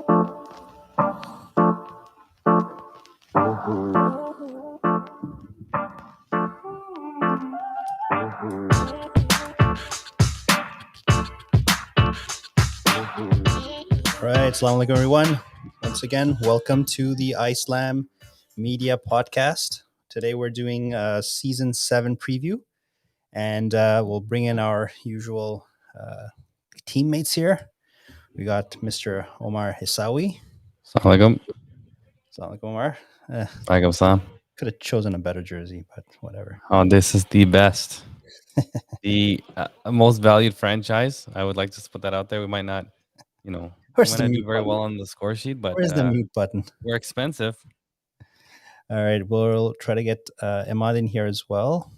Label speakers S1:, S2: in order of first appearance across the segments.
S1: Right, assalamu alaikum everyone. Once again, welcome to the Islam Media Podcast. Today we're doing a season 7 preview, and we'll bring in our usual teammates here. We got Mr. Omar Hisawi.
S2: Assalamualaikum.
S1: Assalamu alaikum, Omar.
S2: Alaikum salam.
S1: Could have chosen a better jersey, but whatever.
S2: Oh, this is the best. The most valued franchise. I would like to put that out there. We might not,
S1: Where's
S2: might
S1: the
S2: not
S1: mute
S2: do very
S1: button?
S2: well on the score sheet, but
S1: Where's the mute button?
S2: we're expensive.
S1: All right, we'll try to get Imad in here as well.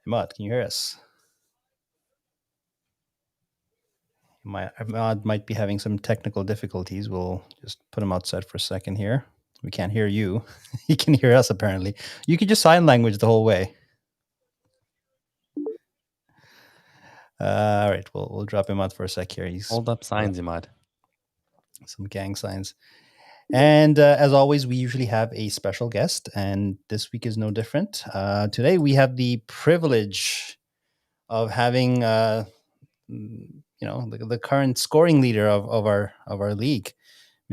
S1: Imad, can you hear us? Imad might be having some technical difficulties. We'll just put him outside for a second here. We can't hear you. He can hear us, apparently. You could just sign language the whole way. All right, we'll drop him out for a sec here. He's
S2: Hold up signs, Imad.
S1: some gang signs. And as always, we usually have a special guest, and this week is no different. Today, we have the privilege of having, the current scoring leader of our league,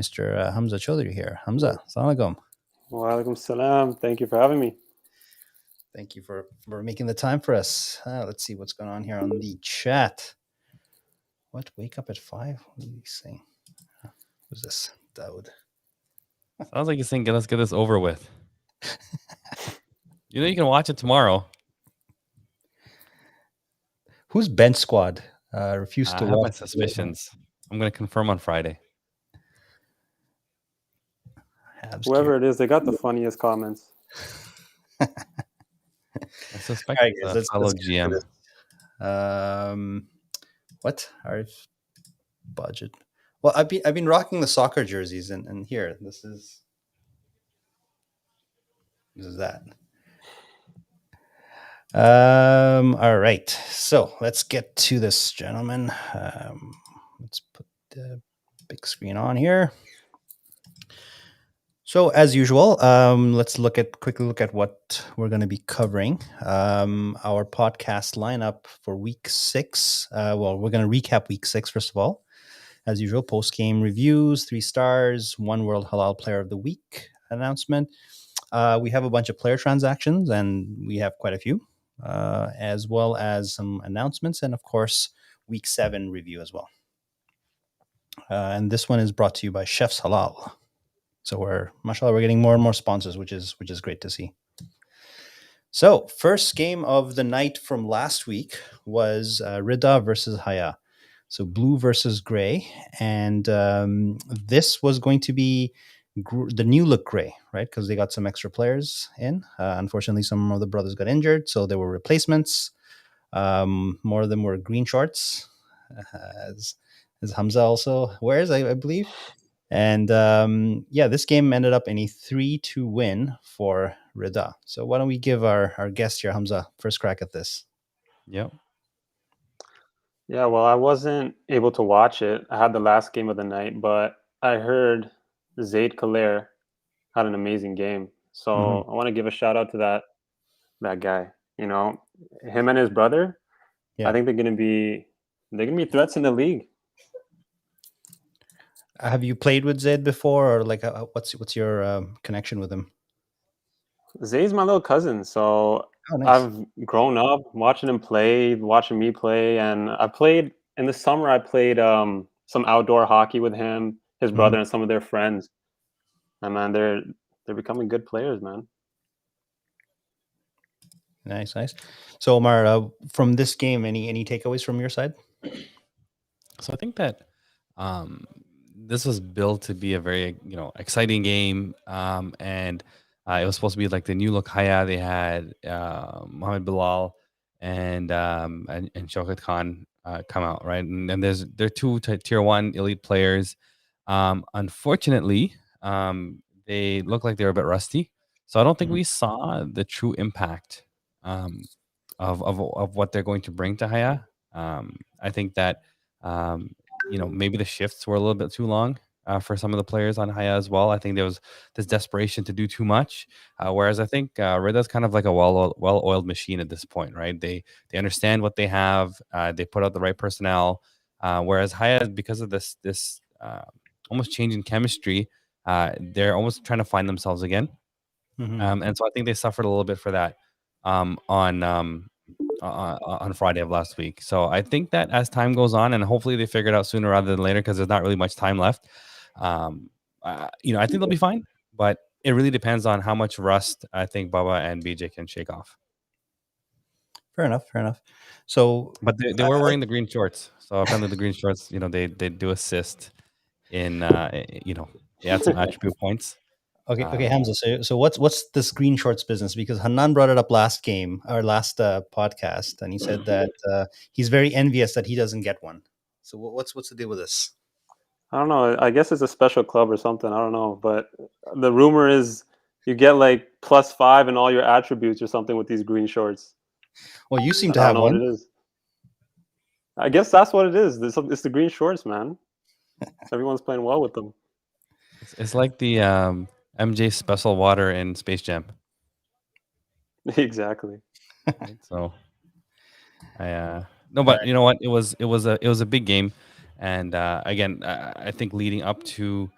S1: Mr. Hamza Chaudhry here. Hamza, assalamu alaikum.
S3: Wa alaikum salam. Thank you for having me.
S1: Thank you for making the time for us. Let's see what's going on here on the chat. What? Wake up at 5? What are you saying? Who's this? Dawood.
S2: Sounds like you're saying, let's get this over with. You can watch it tomorrow.
S1: Who's bench squad? Refused to
S2: I have my
S1: watch.
S2: suspicions. I'm going to confirm on Friday.
S3: Whoever it is, they got the funniest comments.
S2: I suspect
S1: All right,
S2: it's
S1: guys,
S2: a fellow
S1: let's get to
S2: GM.
S1: this. What? Our budget. Well, I've been rocking the soccer jerseys, and here this is that. All right, so let's get to this, gentlemen. Let's put the big screen on here. So as usual, let's quickly look at what we're going to be covering. Our podcast lineup for week 6. We're going to recap week 6 first of all. As usual, post-game reviews, 3 stars, one World Halal Player of the Week announcement. We have a bunch of player transactions, and we have quite a few, as well as some announcements, and of course, week 7 review as well. And this one is brought to you by Chef's Halal. So mashallah, we're getting more and more sponsors, which is great to see. So first game of the night from last week was Rida versus Haya. So blue versus gray. And this was going to be the new look gray, right? Because they got some extra players in. Unfortunately, some of the brothers got injured, so there were replacements. More of them were green shorts, as Hamza also wears, I believe. And this game ended up in a 3-2 win for Rida. So why don't we give our guest here, Hamza, first crack at this?
S2: Yep.
S3: Yeah, well, I wasn't able to watch it. I had the last game of the night, but I heard Zaid Khaler had an amazing game. So I want to give a shout out to that guy. Him and his brother. Yeah. I think they're gonna be threats in the league.
S1: Have you played with Zaid before, or like what's your connection with him?
S3: Zaid's my little cousin, so nice. I've grown up watching him play, watching me play, and I played in the summer. I played some outdoor hockey with him, his brother, and some of their friends. And man, they're becoming good players, man.
S1: Nice. So Omar, from this game, any takeaways from your side?
S2: So I think that this was built to be a very exciting game, and it was supposed to be like the new look Haya. They had Mohamed Bilal and Shaukat Khan come out, right? And then they're 2 tier 1 elite players. Unfortunately, they look like they were a bit rusty, so I don't think we saw the true impact of what they're going to bring to Haya. I think that maybe the shifts were a little bit too long for some of the players on Haya as well. I think there was this desperation to do too much. Whereas I think Rida's kind of like a well-oiled machine at this point, right? They understand what they have. They put out the right personnel. Whereas Haya, because of this almost change in chemistry, they're almost trying to find themselves again. And so I think they suffered a little bit for that on Friday of last week. So I think that as time goes on, and hopefully they figure it out sooner rather than later, because there's not really much time left. I think they'll be fine, but it really depends on how much rust I think Bubba and BJ can shake off.
S1: Fair enough. So,
S2: but they were wearing the green shorts, so apparently the green shorts, they do assist in they add some attribute points.
S1: Okay, Hamza. So what's this green shorts business? Because Hanan brought it up last podcast, and he said that he's very envious that he doesn't get one. So what's the deal with this?
S3: I don't know. I guess it's a special club or something. I don't know. But the rumor is you get like +5 in all your attributes or something with these green shorts.
S1: Well, you seem to have one.
S3: I don't know what it is. I guess that's what it is. It's the green shorts, man. Everyone's playing well with them.
S2: It's like the MJ special water in Space Jam.
S3: Exactly.
S2: Right? So but you know what? It was a big game, and again, I think leading up to,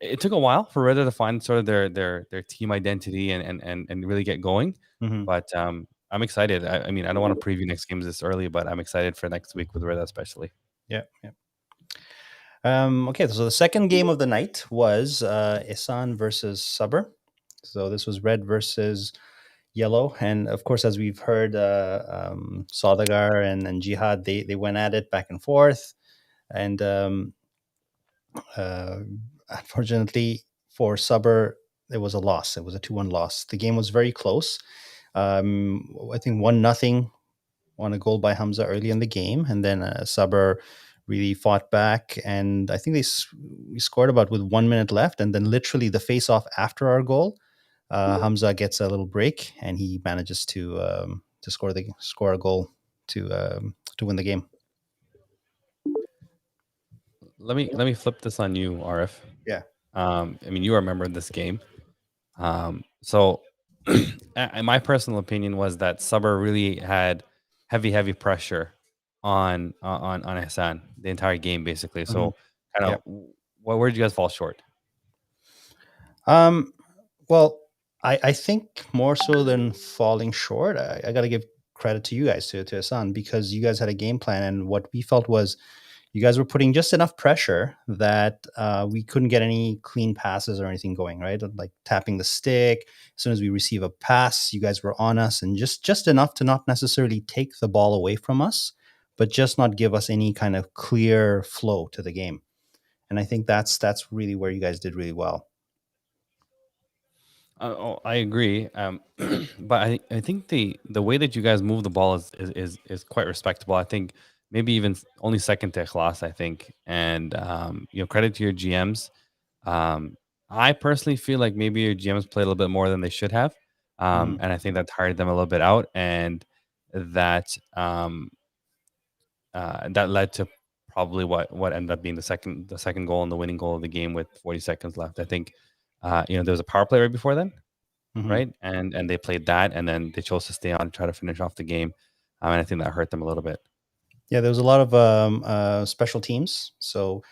S2: it took a while for Reda to find sort of their team identity and really get going. But I'm excited. I mean, I don't want to preview next games this early, but I'm excited for next week with Reda especially.
S1: Yeah. Okay, so the second game of the night was Isan versus Sabr. So this was red versus yellow, and of course, as we've heard, Saudagar and Jihad, they went at it back and forth, and unfortunately for Sabr, it was a loss. It was a 2-1 loss. The game was very close. I think 1-0 on a goal by Hamza early in the game, and then Sabr really fought back, and I think we scored about with 1 minute left, and then literally the face-off after our goal, Hamza gets a little break, and he manages to score a goal to win the game.
S2: Let me flip this on you, RF.
S1: Yeah.
S2: I mean, you remember this game. So my personal opinion was that Sabr really had heavy pressure on Hassan the entire game, basically. So kind of, where did you guys fall short?
S1: Well, I think more so than falling short, I got to give credit to you guys, to Hassan, because you guys had a game plan, and what we felt was you guys were putting just enough pressure that we couldn't get any clean passes or anything going, right? Like tapping the stick. As soon as we receive a pass, you guys were on us, and just enough to not necessarily take the ball away from us, but just not give us any kind of clear flow to the game. And I think that's really where you guys did really well.
S2: I agree, but I think the way that you guys move the ball is quite respectable. I think maybe even only second to Ikhlas, I think, and credit to your GMs. I personally feel like maybe your GMs played a little bit more than they should have, and I think that tired them a little bit out, and that that led to probably what ended up being the second goal and the winning goal of the game with 40 seconds left. I think there was a power play right before then, right? And they played that, and then they chose to stay on and try to finish off the game, and I think that hurt them a little bit.
S1: Yeah, there was a lot of special teams. So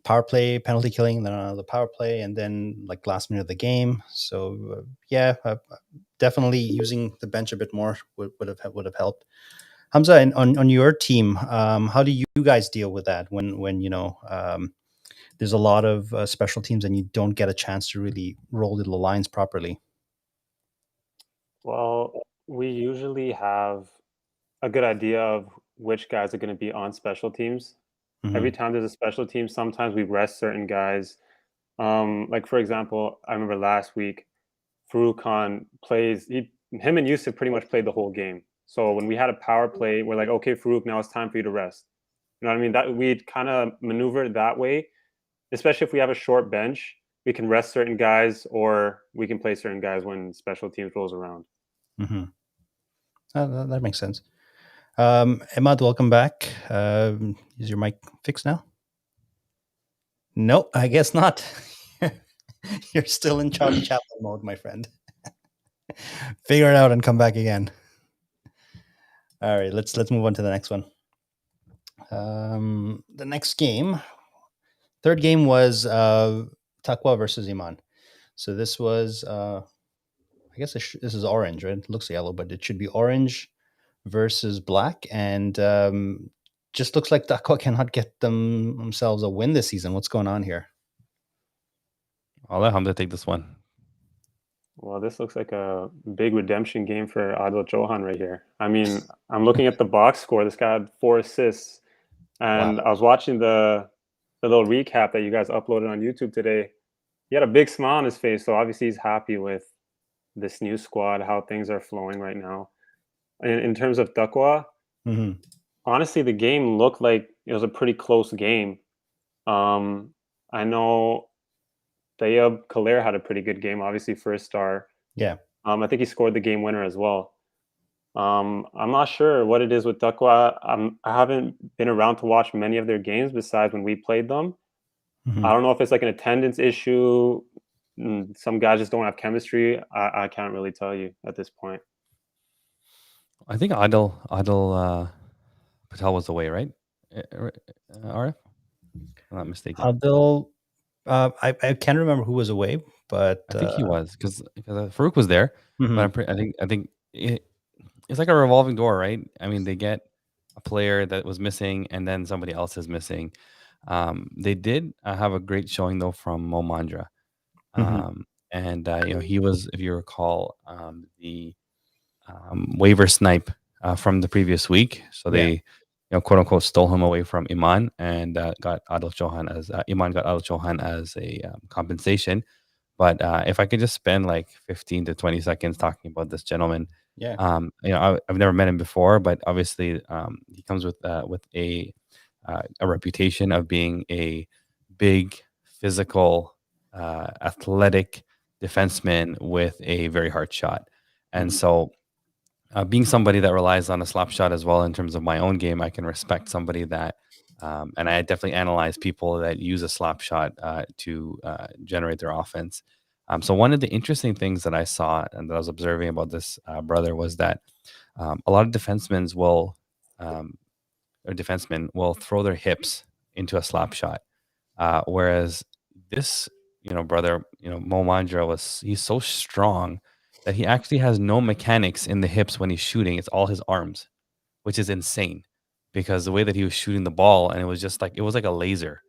S1: power play, penalty killing, then another power play, and then like last minute of the game. So definitely using the bench a bit more would have helped. Hamza, on your team, how do you guys deal with that when there's a lot of special teams and you don't get a chance to really roll the lines properly?
S3: Well, we usually have a good idea of which guys are going to be on special teams. Every time there's a special team, sometimes we rest certain guys. Like for example, I remember last week, Farouk Khan him and Yusuf pretty much played the whole game. So when we had a power play, we're like, okay, Farouk, now it's time for you to rest. You know what I mean? That we'd kind of maneuver that way, especially if we have a short bench. We can rest certain guys, or we can play certain guys when special teams rolls around.
S1: That makes sense. Emad, welcome back. Is your mic fixed now? No, I guess not. You're still in Charlie Chaplin mode, my friend. Figure it out and come back again. All right, let's move on to the next one. The next game, third game was Taqwa versus Iman. So this was, I guess this is orange, right? It looks yellow, but it should be orange versus black. And just looks like Taqwa cannot get themselves a win this season. What's going on here?
S2: I'll let Hamza take this one.
S3: Well, this looks like a big redemption game for Adil Johan right here. I mean, I'm looking at the box score. This guy had 4 assists, and
S1: Wow.
S3: I was watching the little recap that you guys uploaded on YouTube today. He had a big smile on his face, so obviously he's happy with this new squad, how things are flowing right now. In terms of Taqwa,
S1: Mm-hmm.
S3: honestly, the game looked like it was a pretty close game. I know Tayeb Khaler had a pretty good game, obviously first star.
S1: Yeah.
S3: I think he scored the game winner as well. I'm not sure what it is with Taqwa. I haven't been around to watch many of their games besides when we played them.
S1: Mm-hmm.
S3: I don't know if it's like an attendance issue. Some guys just don't have chemistry. I can't really tell you at this point.
S2: I think Adil Patel was away, right? Arif? I'm not mistaken.
S1: Adil, I can't remember who was away, but
S2: I think he was because Farouk was there,
S1: mhm.
S2: but I think it's like a revolving door, right? I mean, they get a player that was missing, and then somebody else is missing. They did have a great showing though from Mo Mandra,
S1: Mhm.
S2: and he was, if you recall, the waiver snipe from the previous week. So
S1: Yeah.
S2: they, quote unquote, stole him away from Iman and got Adil Chauhan as Iman got Adil Chauhan as a compensation. But if I could just spend like 15 to 20 seconds talking about this gentleman,
S1: Yeah.
S2: I've never met him before, but obviously he comes with a reputation of being a big, physical, athletic defenseman with a very hard shot, and
S1: Mhm.
S2: so being somebody that relies on a slap shot as well in terms of my own game, I can respect somebody that, and I definitely analyze people that use a slap shot to generate their offense. So one of the interesting things that I saw and that I was observing about this brother was that a lot of um, defensemen will throw their hips into a slap shot, whereas this, brother, Mo Mandra he's so strong that he actually has no mechanics in the hips when he's shooting. It's all his arms, which is insane because the way that he was shooting the ball and it was like a laser.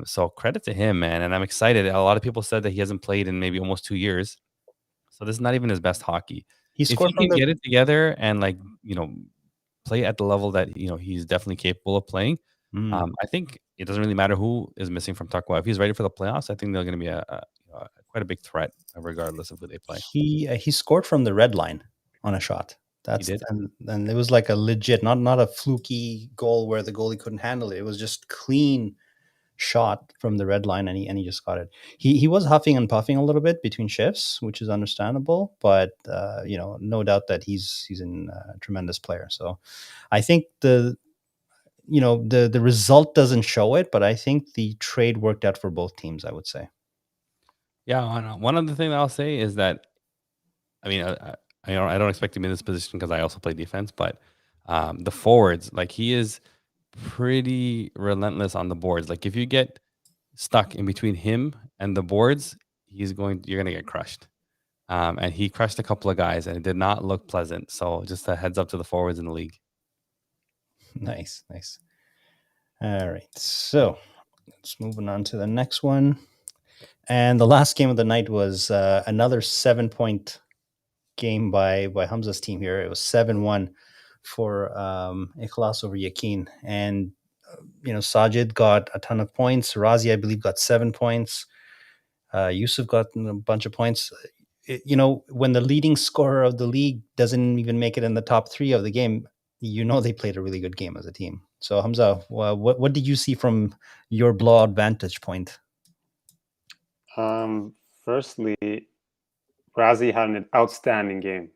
S2: So credit to him, man. And I'm excited. A lot of people said that he hasn't played in maybe almost 2 years. So this is not even his best hockey.
S1: He
S2: If
S1: scored
S2: he
S1: from
S2: can
S1: the.
S2: get it together and play at the level that he's definitely capable of playing,
S1: Mm.
S2: I think it doesn't really matter who is missing from Taqwa. If he's ready for the playoffs, I think they're going to be quite a big threat, regardless of who they play.
S1: He scored from the red line on a shot.
S2: He did.
S1: And it was like a legit, not a fluky goal where the goalie couldn't handle it. It was just clean shot from the red line, and he just got it. He was huffing and puffing a little bit between shifts, which is understandable, but no doubt that he's a tremendous player. So I think the result doesn't show it, but I think the trade worked out for both teams, I would say.
S2: Yeah. One other thing that I'll say is that, I mean, I don't expect him in this position because I also play defense, but the forwards, like he is pretty relentless on the boards. Like if you get stuck in between him and the boards, you're going to get crushed. And he crushed a couple of guys, and it did not look pleasant. So just a heads up to the forwards in the league.
S1: Nice. All right, so let's move on to the next one. And the last game of the night was another 7-point game by Hamza's team here. It was 7-1 for Ikhlas over Yakin. And, Sajid got a ton of points. Razi, I believe, got 7 points. Yusuf got a bunch of points. When the leading scorer of the league doesn't even make it in the top 3 of the game, they played a really good game as a team. So Hamza, what did you see from your blowout vantage point?
S3: Firstly, Razi had an outstanding game.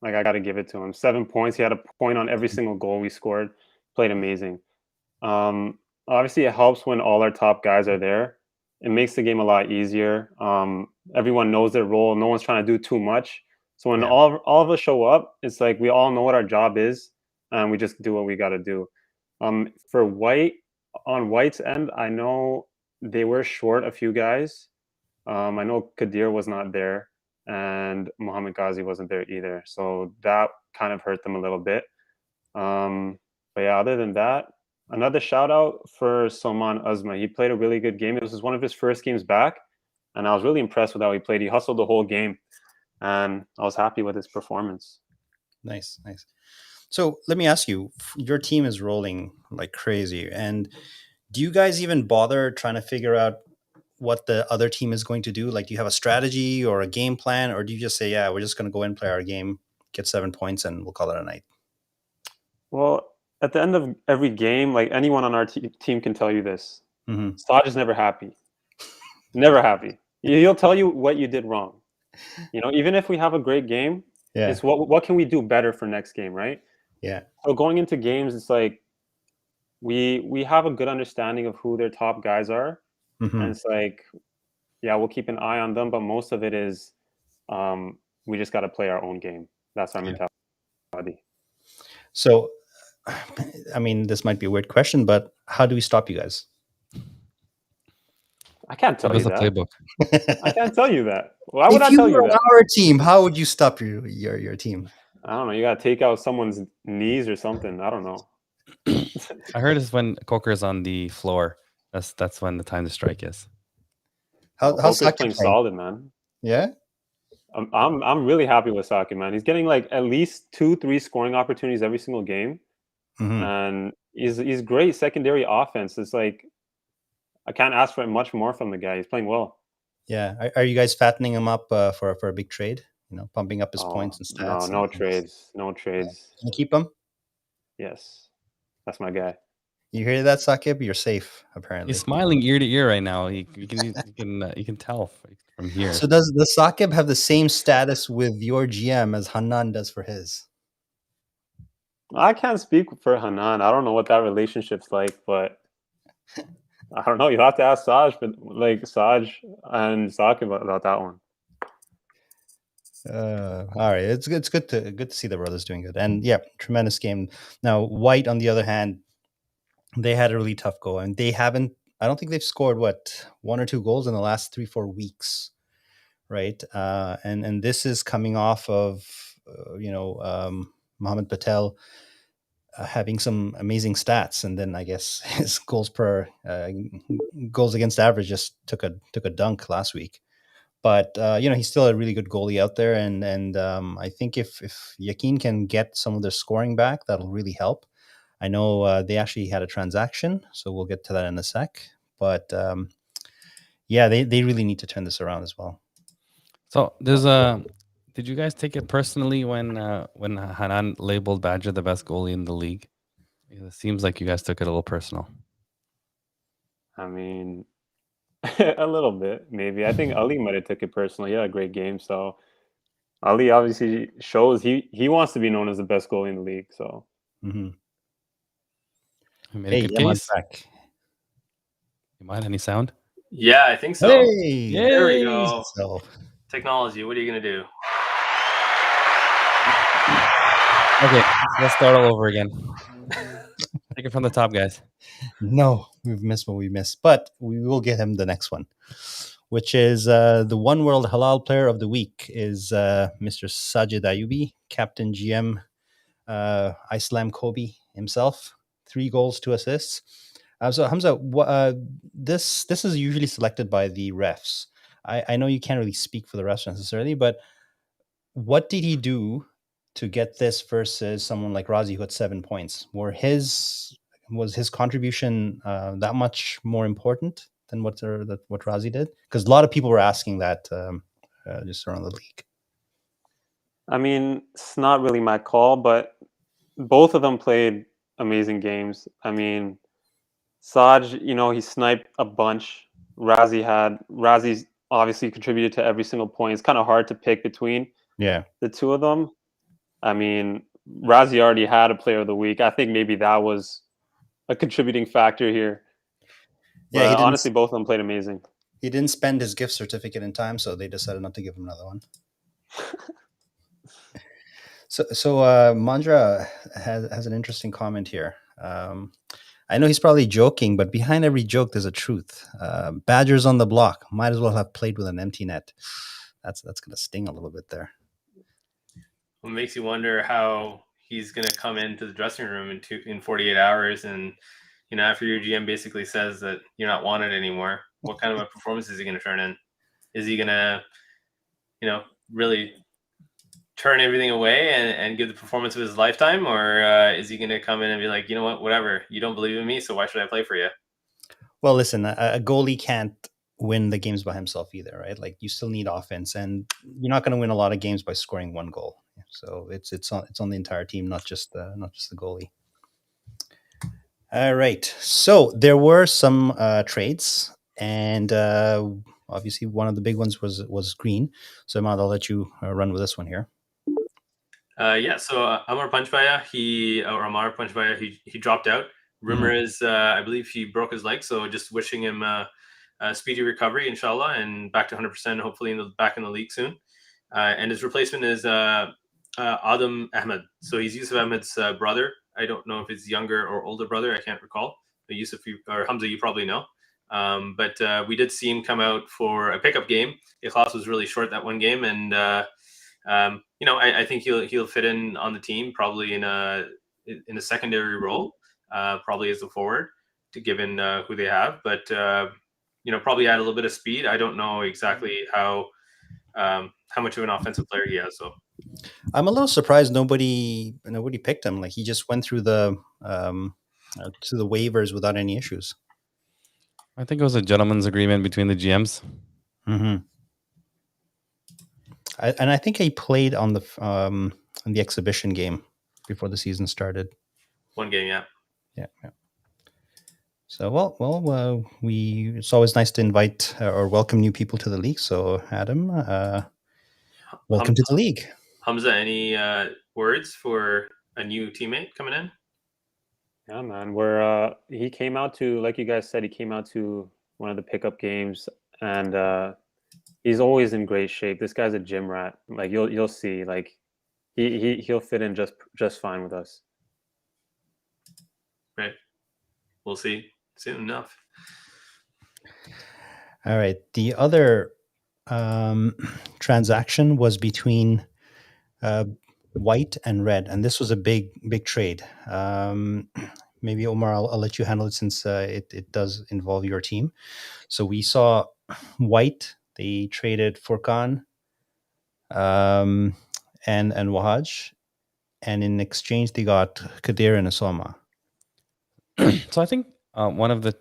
S3: Like, I got to give it to him. 7 points. He had a point on every single goal we scored. Played amazing. Obviously, it helps when all our top guys are there. It makes the game a lot easier. Everyone knows their role. No one's trying to do too much. So when
S1: Yeah.
S3: all of us show up, it's like we all know what our job is, and we just do what we got to do. For on White's end, I know they were short a few guys. I know Kadir was not there, and Mohamed Ghazi wasn't there either. So that kind of hurt them a little bit. But yeah, other than that, another shout out for Salman Azma. He played a really good game. It was one of his first games back, and I was really impressed with how he played. He hustled the whole game, and I was happy with his performance.
S1: Nice. So let me ask you, your team is rolling like crazy. And do you guys even bother trying to figure out what the other team is going to do? Like, do you have a strategy or a game plan? Or do you just say, yeah, we're just going to go in, play our game, get 7 points, and we'll call it a night?
S3: Well, at the end of every game, like anyone on our team can tell you this, Saj is never happy. Never happy. He'll tell you what you did wrong. Even if we have a great game, it's what can we do better for next game, right?
S1: Yeah.
S3: So going into games, it's like we have a good understanding of who their top guys are, and it's like, yeah, we'll keep an eye on them, but most of it is we just got to play our own game. That's our mentality.
S1: So, I mean, this might be a weird question, but how do we stop you guys?
S3: I can't tell you that.
S2: Playbook.
S3: I can't tell you that. Why would
S1: if
S3: I
S1: you
S3: tell you
S1: were
S3: that?
S1: our team, how would you stop your team?
S3: I don't know. You got to take out someone's knees or something. I don't know.
S2: I heard it's when Coker's on the floor. That's when the time to strike is.
S3: How's Coker's playing solid, man?
S1: Yeah.
S3: I'm really happy with Saki, man. He's getting like at least 2-3 scoring opportunities every single game, and he's great secondary offense. It's like I can't ask for much more from the guy. He's playing well.
S1: Yeah. Are you guys fattening him up for a big trade? Pumping up his points and stats.
S3: No trades. No trades.
S1: Can you keep him?
S3: Yes, that's my guy.
S1: You hear that, Sakib? You're safe, apparently.
S2: He's smiling ear to ear right now. You can tell from here.
S1: So does the Sakib have the same status with your GM as Hanan does for his?
S3: I can't speak for Hanan. I don't know what that relationship's like, but I don't know. You'll have to ask Saj, but like Saj and Sakib about that one.
S1: All right, it's good to see the brothers doing good, and yeah, tremendous game. Now White, on the other hand, they had a really tough go, and they haven't. I don't think they've scored 1 or 2 goals in the last 3-4 weeks, right? And this is coming off of Mohamed Patel having some amazing stats, and then I guess his goals against average just took a dunk last week. But he's still a really good goalie out there, and I think if Yakin can get some of their scoring back, that'll really help. I know they actually had a transaction, so we'll get to that in a sec. But yeah, they really need to turn this around as well.
S2: So did you guys take it personally when Hanan labeled Badger the best goalie in the league? It seems like you guys took it a little personal.
S3: I mean, a little bit, maybe. I think Ali might have took it personally. Yeah, great game. So Ali obviously shows he wants to be known as the best goalie in the league. So
S2: Hey, Yaman's back. Iman, any sound?
S4: Yeah, I think so.
S1: Hey,
S4: there we go. So. Technology. What are you gonna do?
S2: Okay, let's start all over again. Take it from the top, guys.
S1: No, we've missed what we missed, but we will get him the next one, which is the One World Halal Player of the Week is Mr. Sajid Ayubi, Captain GM, Islam Kobe himself. 3 goals, 2 assists. So Hamza, this is usually selected by the refs. I know you can't really speak for the refs necessarily, but what did he do to get this versus someone like Razi who had 7 points? Was his contribution that much more important than what Razi did? Because a lot of people were asking that just around the league.
S3: I mean, it's not really my call, but both of them played amazing games. I mean, Saj, he sniped a bunch. Razi's obviously contributed to every single point. It's kind of hard to pick between the two of them. I mean, Razi already had a player of the week. I think maybe that was a contributing factor here.
S1: Yeah,
S3: But honestly, both of them played amazing.
S1: He didn't spend his gift certificate in time, so they decided not to give him another one. So Mandra has an interesting comment here. I know he's probably joking, but behind every joke, there's a truth. Badgers on the block might as well have played with an empty net. That's going to sting a little bit there.
S4: It makes you wonder how he's going to come into the dressing room in 48 hours, and after your GM basically says that you're not wanted anymore, what kind of a performance is he going to turn in? Is he going to, really turn everything away and give the performance of his lifetime, or is he going to come in and be like, you know what, whatever, you don't believe in me, so why should I play for you?
S1: Well, listen, a goalie can't win the games by himself either, right? Like, you still need offense, and you're not going to win a lot of games by scoring one goal. So it's on the entire team, not just the goalie. All right. So there were some trades, and obviously one of the big ones was Green. So Imad, I'll let you run with this one here.
S4: So Amar Panchbaya, he dropped out. Rumor is, I believe he broke his leg. So just wishing him a speedy recovery, inshallah, and back to 100%, hopefully back in the league soon. And his replacement is Adam Ahmed. So he's Yusuf Ahmed's brother. I don't know if it's younger or older brother. I can't recall. Yusuf or Hamza, you probably know. But we did see him come out for a pickup game. Ikhlas was really short that one game, and I think he'll fit in on the team, probably in a secondary role, probably as a forward, given who they have. But probably add a little bit of speed. I don't know exactly how much of an offensive player he has. So
S1: I'm a little surprised nobody picked him. Like, he just went through the to the waivers without any issues.
S2: I think it was a gentleman's agreement between the GMs.
S1: Mm-hmm. I think he played on the exhibition game before the season started.
S4: One game, yeah.
S1: So it's always nice to invite or welcome new people to the league. So Adam, welcome to the league.
S4: Hamza, any words for a new teammate coming in?
S3: Yeah, man. He came out to, like you guys said, he came out to one of the pickup games, and he's always in great shape. This guy's a gym rat. Like, you'll see. Like, he'll fit in just fine with us.
S4: Right. We'll see soon enough.
S1: All right. The other transaction was between white and red, and this was a big trade. Maybe Omar, I'll let you handle it, since it does involve your team. So we saw white, they traded Furkan and Wahaj, and in exchange they got Kadir and Asoma.
S2: So I think one of the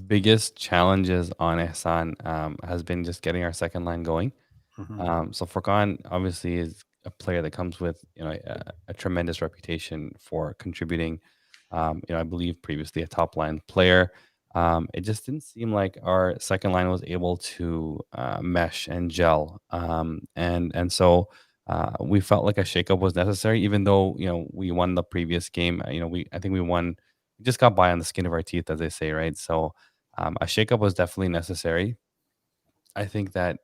S2: biggest challenges on Ihsan has been just getting our second line going.
S1: Mm-hmm.
S2: So Furkan obviously is a player that comes with a tremendous reputation for contributing. I believe previously a top line player. It just didn't seem like our second line was able to mesh and gel, and so we felt like a shakeup was necessary. Even though we won the previous game, I think we won. We just got by on the skin of our teeth, as they say, right? So a shakeup was definitely necessary. I think that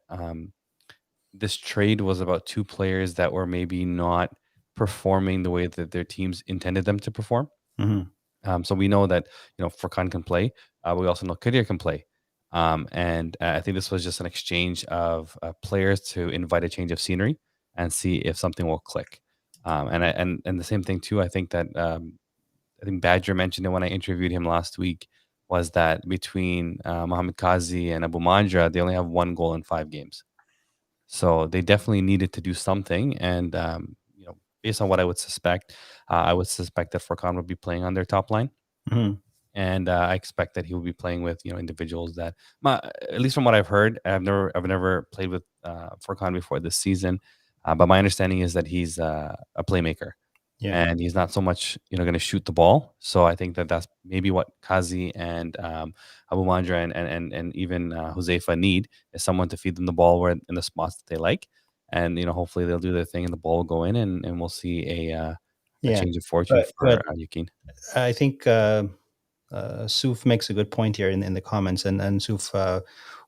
S2: this trade was about two players that were maybe not performing the way that their teams intended them to perform.
S1: Mm-hmm.
S2: So we know that Furkan can play. We also know Kadir can play, and I think this was just an exchange of players to invite a change of scenery and see if something will click. And the same thing too. I think that I think Badger mentioned it when I interviewed him last week, was that between Mohamed Kazi and Abu Mandra, they only have one goal in 5 games. So they definitely needed to do something, and based on what I would suspect that Furkan would be playing on their top line,
S1: Mm-hmm.
S2: and I expect that he will be playing with individuals that, at least from what I've heard, I've never played with Furkan before this season, but my understanding is that he's a playmaker.
S1: Yeah.
S2: And he's not so much, going to shoot the ball. So I think that that's maybe what Kazi and Abu Mandra and even Huzaifa need, is someone to feed them the ball where in the spots that they like. and hopefully they'll do their thing and the ball will go in, and we'll see a
S1: Yeah.
S2: change of fortune
S1: But
S2: for Yakin.
S1: I think Suf makes a good point here in the comments, and Suf,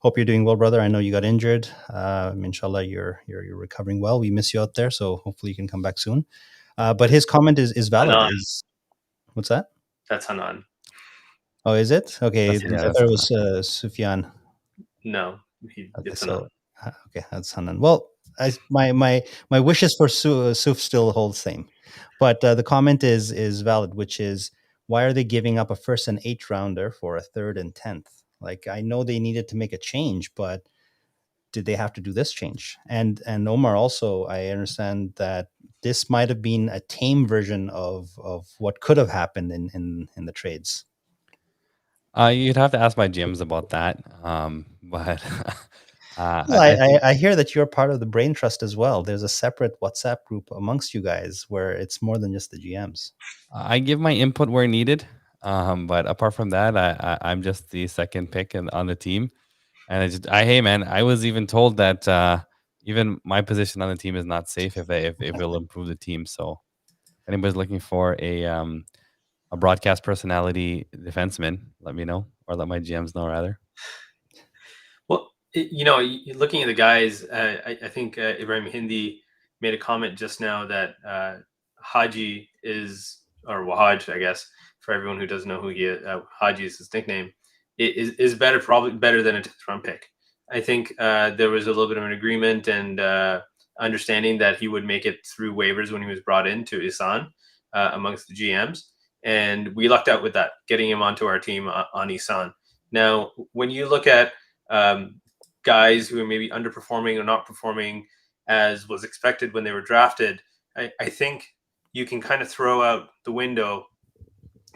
S1: hope you're doing well, brother. I know you got injured. Inshallah, you're recovering well. We miss you out there, so hopefully you can come back soon. But his comment is valid.
S4: Hanan.
S1: What's that?
S4: That's Hanan.
S1: Oh, is it? Okay,
S2: That's- yeah,
S1: I
S2: that's
S1: thought it was Sufyan.
S4: No,
S1: Okay,
S4: it's
S1: so
S4: Hanan.
S1: okay, that's Hanan. Well, my wishes for Suf still hold same, but the comment is valid, which is, why are they giving up a first and 8th rounder for a 3rd and 10th? Like, I know they needed to make a change, but did they have to do this change? And Omar, also, I understand that this might have been a tame version of what could have happened in the trades.
S2: You'd have to ask my GMs about that. But
S1: Well,
S2: I think
S1: I hear that you're part of the Brain Trust as well. There's a separate WhatsApp group amongst you guys where it's more than just the GMs.
S2: I give my input where needed. But apart from that, I'm just the second pick on the team. And hey man, I was even told that even my position on the team is not safe if it'll improve the team. So if anybody's looking for a broadcast personality defenseman, let me know, or let my GMs know rather.
S4: Well, looking at the guys, I think Ibrahim Hindi made a comment just now that Haji is, or Wahaj, I guess, for everyone who doesn't know who he is, Haji is his nickname, is better, probably better than a 10th round pick. I think there was a little bit of an agreement and understanding that he would make it through waivers when he was brought in to Isan amongst the GMs. And we lucked out with that, getting him onto our team on Isan. Now, when you look at guys who are maybe underperforming or not performing as was expected when they were drafted, I think you can kind of throw out the window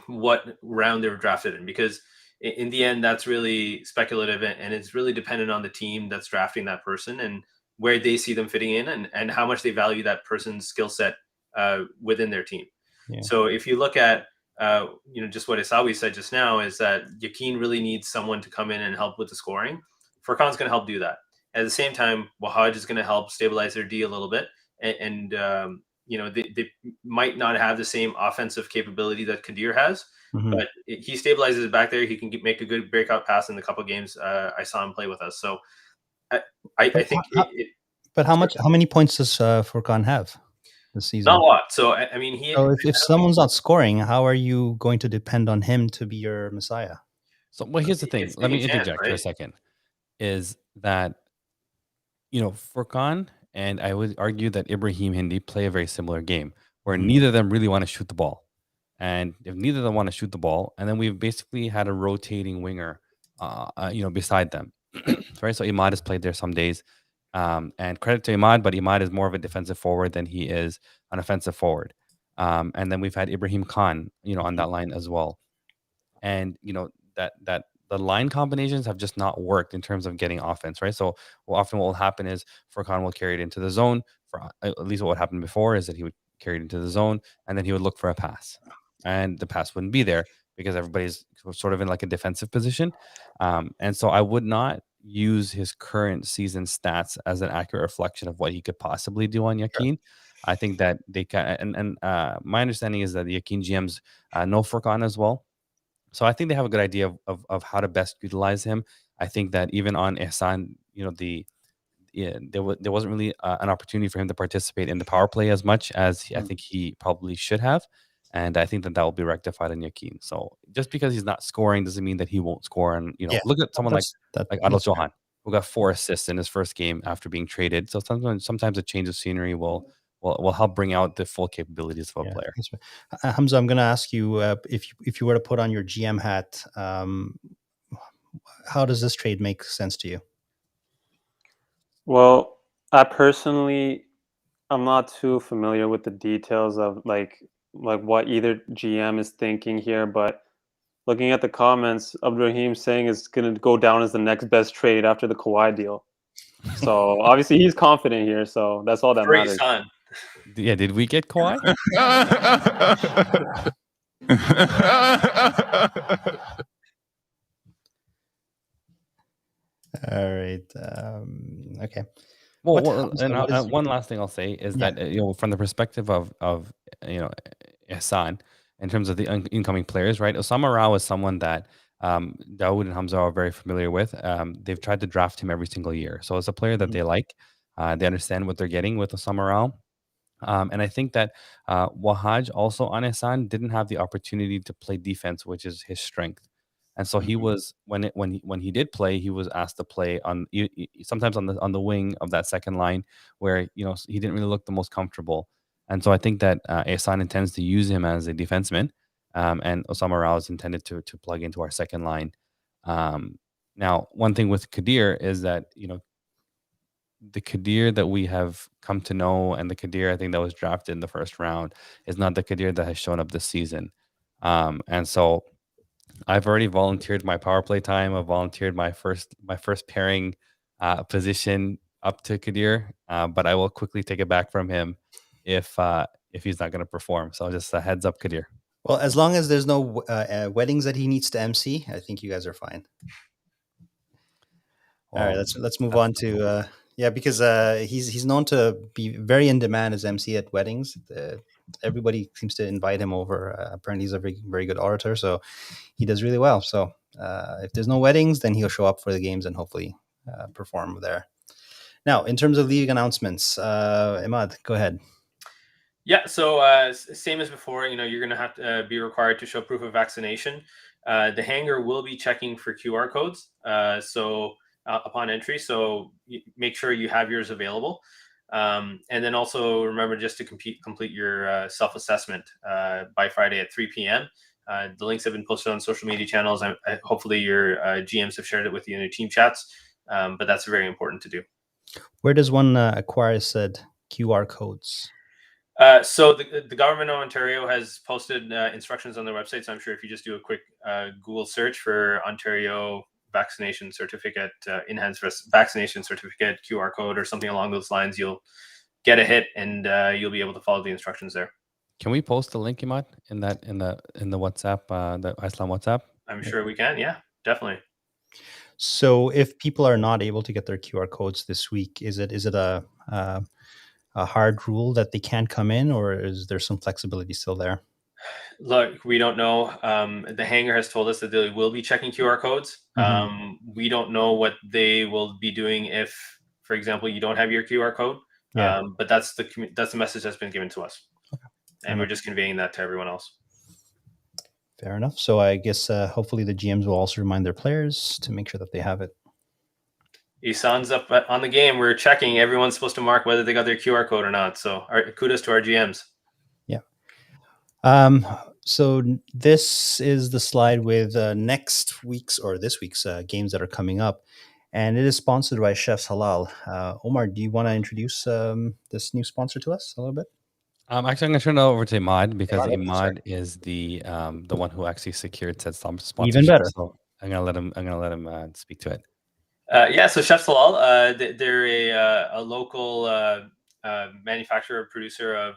S4: what round they were drafted in, because in the end, that's really speculative, and it's really dependent on the team that's drafting that person and where they see them fitting in, and how much they value that person's skill set within their team.
S1: Yeah.
S4: So if you look at just what Isawi said just now, is that Yakin really needs someone to come in and help with the scoring. Furkan's going to help do that. At the same time, Wahaj is going to help stabilize their D a little bit, and they might not have the same offensive capability that Kadir has, but he stabilizes it back there. He can make a good breakout pass in the couple games I saw him play with us. So I think.
S1: But how many points does Furkan have this season?
S4: Not a lot. So I mean,
S1: if someone's not scoring, how are you going to depend on him to be your messiah?
S2: So, well, here's the thing. Let me interject for a second. Is that Furkan and I would argue that Ibrahim Hindi play a very similar game where neither of them really want to shoot the ball. And if neither of them want to shoot the ball, and then we've basically had a rotating winger, beside them, right? So Imad has played there some days, and credit to Imad, but Imad is more of a defensive forward than he is an offensive forward. And then we've had Ibrahim Khan, on that line as well. And that the line combinations have just not worked in terms of getting offense, right? So often what will happen is Furkan will carry it into the zone. For at least what happened before is that he would carry it into the zone, and then he would look for a pass, and the pass wouldn't be there because everybody's sort of in like a defensive position. And so I would not use his current season stats as an accurate reflection of what he could possibly do on Yakin. I think that they can, and my understanding is that the Yakin GMs know Furkan as well. So I think they have a good idea of how to best utilize him. I think that even on Ihsan, there wasn't really an opportunity for him to participate in the power play as much as I think he probably should have. And I think that will be rectified in Yakin. So just because he's not scoring doesn't mean that he won't score. And look at someone like Adil Johan, who got 4 assists in his first game after being traded. So sometimes a change of scenery will help bring out the full capabilities of a player.
S1: Hamza, I'm going to ask you, if you were to put on your GM hat, how does this trade make sense to you?
S3: Well, I personally, I'm not too familiar with the details of like what either GM is thinking here, but looking at the comments, Abdurrahim saying it's going to go down as the next best trade after the Kawhi deal. So obviously he's confident here, so that's all that matters.
S4: Son.
S2: Yeah, did we get Kawhi?
S1: All right. Okay.
S2: One last thing I'll say is that from the perspective of Ihsan, in terms of the incoming players, right? Osama Rao is someone that Dawood and Hamza are very familiar with. They've tried to draft him every single year, so it's a player that they like. They understand what they're getting with Osama Rao. And I think that Wahaj also on Ihsan didn't have the opportunity to play defense, which is his strength. And so he was when he did play, he was asked to play on sometimes on the wing of that second line, where he didn't really look the most comfortable. And so I think that Ihsan intends to use him as a defenseman, and Osama Rao is intended to plug into our second line. Now, one thing with Kadir is that the Kadir that we have come to know and the Kadir I think that was drafted in the first round is not the Kadir that has shown up this season. And so I've already volunteered my power play time. I've volunteered my first pairing position up to Kadir, but I will quickly take it back from him if he's not going to perform. So just a heads up, Kadir.
S1: Well, as long as there's no weddings that he needs to MC, I think you guys are fine. All right, let's move on to because he's known to be very in demand as MC at weddings. Everybody seems to invite him over. Apparently, he's a very, very good orator, so he does really well. So if there's no weddings, then he'll show up for the games and hopefully perform there. Now, in terms of league announcements, Imad, go ahead.
S4: Yeah, so same as before, you're going to have to be required to show proof of vaccination. The hangar will be checking for QR codes. So upon entry, so make sure you have yours available. And then also remember just to complete your self-assessment by Friday at 3 p.m. The links have been posted on social media channels. Hopefully your GMs have shared it with you in your team chats, but that's very important to do.
S1: Where does one acquire said QR codes?
S4: So the government of Ontario has posted instructions on their website. So I'm sure if you just do a quick Google search for Ontario vaccination certificate, enhanced vaccination certificate QR code or something along those lines, you'll get a hit and you'll be able to follow the instructions there.
S2: Can we post the link, Imad, in the WhatsApp, the Islam WhatsApp?
S4: I'm sure we can. Yeah, definitely.
S1: So if people are not able to get their QR codes this week, is it a hard rule that they can't come in, or is there some flexibility still there?
S4: Look, we don't know. The hangar has told us that they will be checking QR codes. We don't know what they will be doing if, for example, you don't have your QR code. Yeah. But that's the message that's been given to us. Okay. And we're just conveying that to everyone else.
S1: Fair enough. So I guess hopefully the GMs will also remind their players to make sure that they have it.
S4: Ihsan's up on the game. We're checking. Everyone's supposed to mark whether they got their QR code or not. So kudos to our GMs.
S1: Yeah. So this is the slide with this week's games that are coming up. And it is sponsored by Chef's Halal. Omar, do you want to introduce this new sponsor to us a little bit?
S2: Actually, I'm going to turn it over to Imad because Imad is the one who actually secured said sponsorship.
S1: Even better.
S2: So I'm going to let him speak to it.
S4: So Chef's Halal, they're a local manufacturer, producer of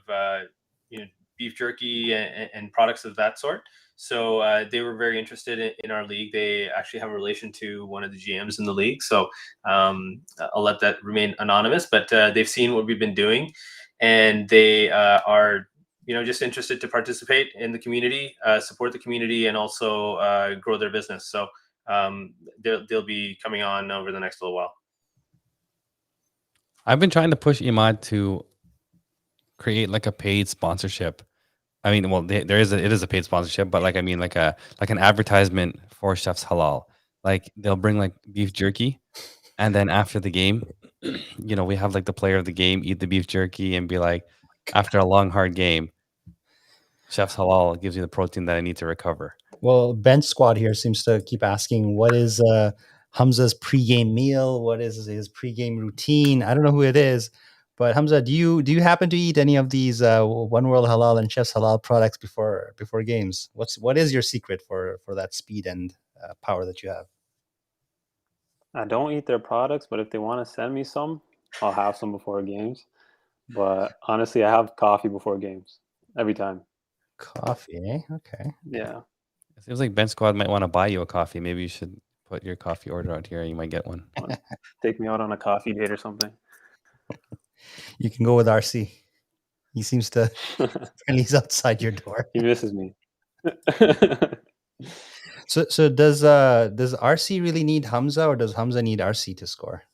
S4: beef jerky and products of that sort. So they were very interested in our league. They actually have a relation to one of the GMs in the league. So I'll let that remain anonymous. But they've seen what we've been doing, and they are just interested to participate in the community, support the community, and also grow their business. So they'll be coming on over the next little while.
S2: I've been trying to push Imad to create like a paid sponsorship. I mean, well, it is a paid sponsorship, but like an advertisement for Chef's Halal. Like they'll bring like beef jerky, and then after the game, we have like the player of the game eat the beef jerky and be like, after a long hard game, Chef's Halal gives you the protein that I need to recover.
S1: Well, Bench Squad here seems to keep asking, what is Hamza's pregame meal? What is his pregame routine? I don't know who it is, but Hamza, do you happen to eat any of these One World Halal and Chef's Halal products before games? What is your secret for that speed and power that you have?
S3: I don't eat their products, but if they want to send me some, I'll have some before games. But honestly, I have coffee before games every time.
S1: Coffee, eh? Okay.
S3: Yeah.
S2: It seems like Ben Squad might want to buy you a coffee. Maybe you should put your coffee order out here. You might get one.
S3: Take me out on a coffee date or something.
S1: You can go with RC. He seems to he's outside your door.
S3: He misses me.
S1: So does RC really need Hamza, or does Hamza need RC to score?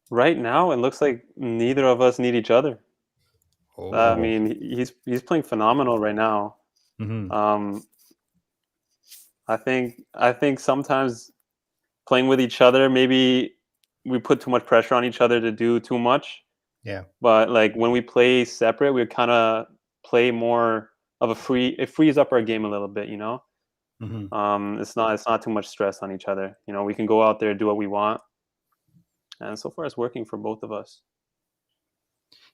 S3: Right now, it looks like neither of us need each other. I
S1: Oh.
S3: mean, he's playing phenomenal right now.
S1: Mhm.
S3: I think sometimes playing with each other, maybe we put too much pressure on each other to do too much.
S1: Yeah.
S3: But like when we play separate, we kind of play more of a free. It frees up our game a little bit, you know.
S1: Mhm.
S3: It's not too much stress on each other. You know, we can go out there, do what we want, and so far it's working for both of us.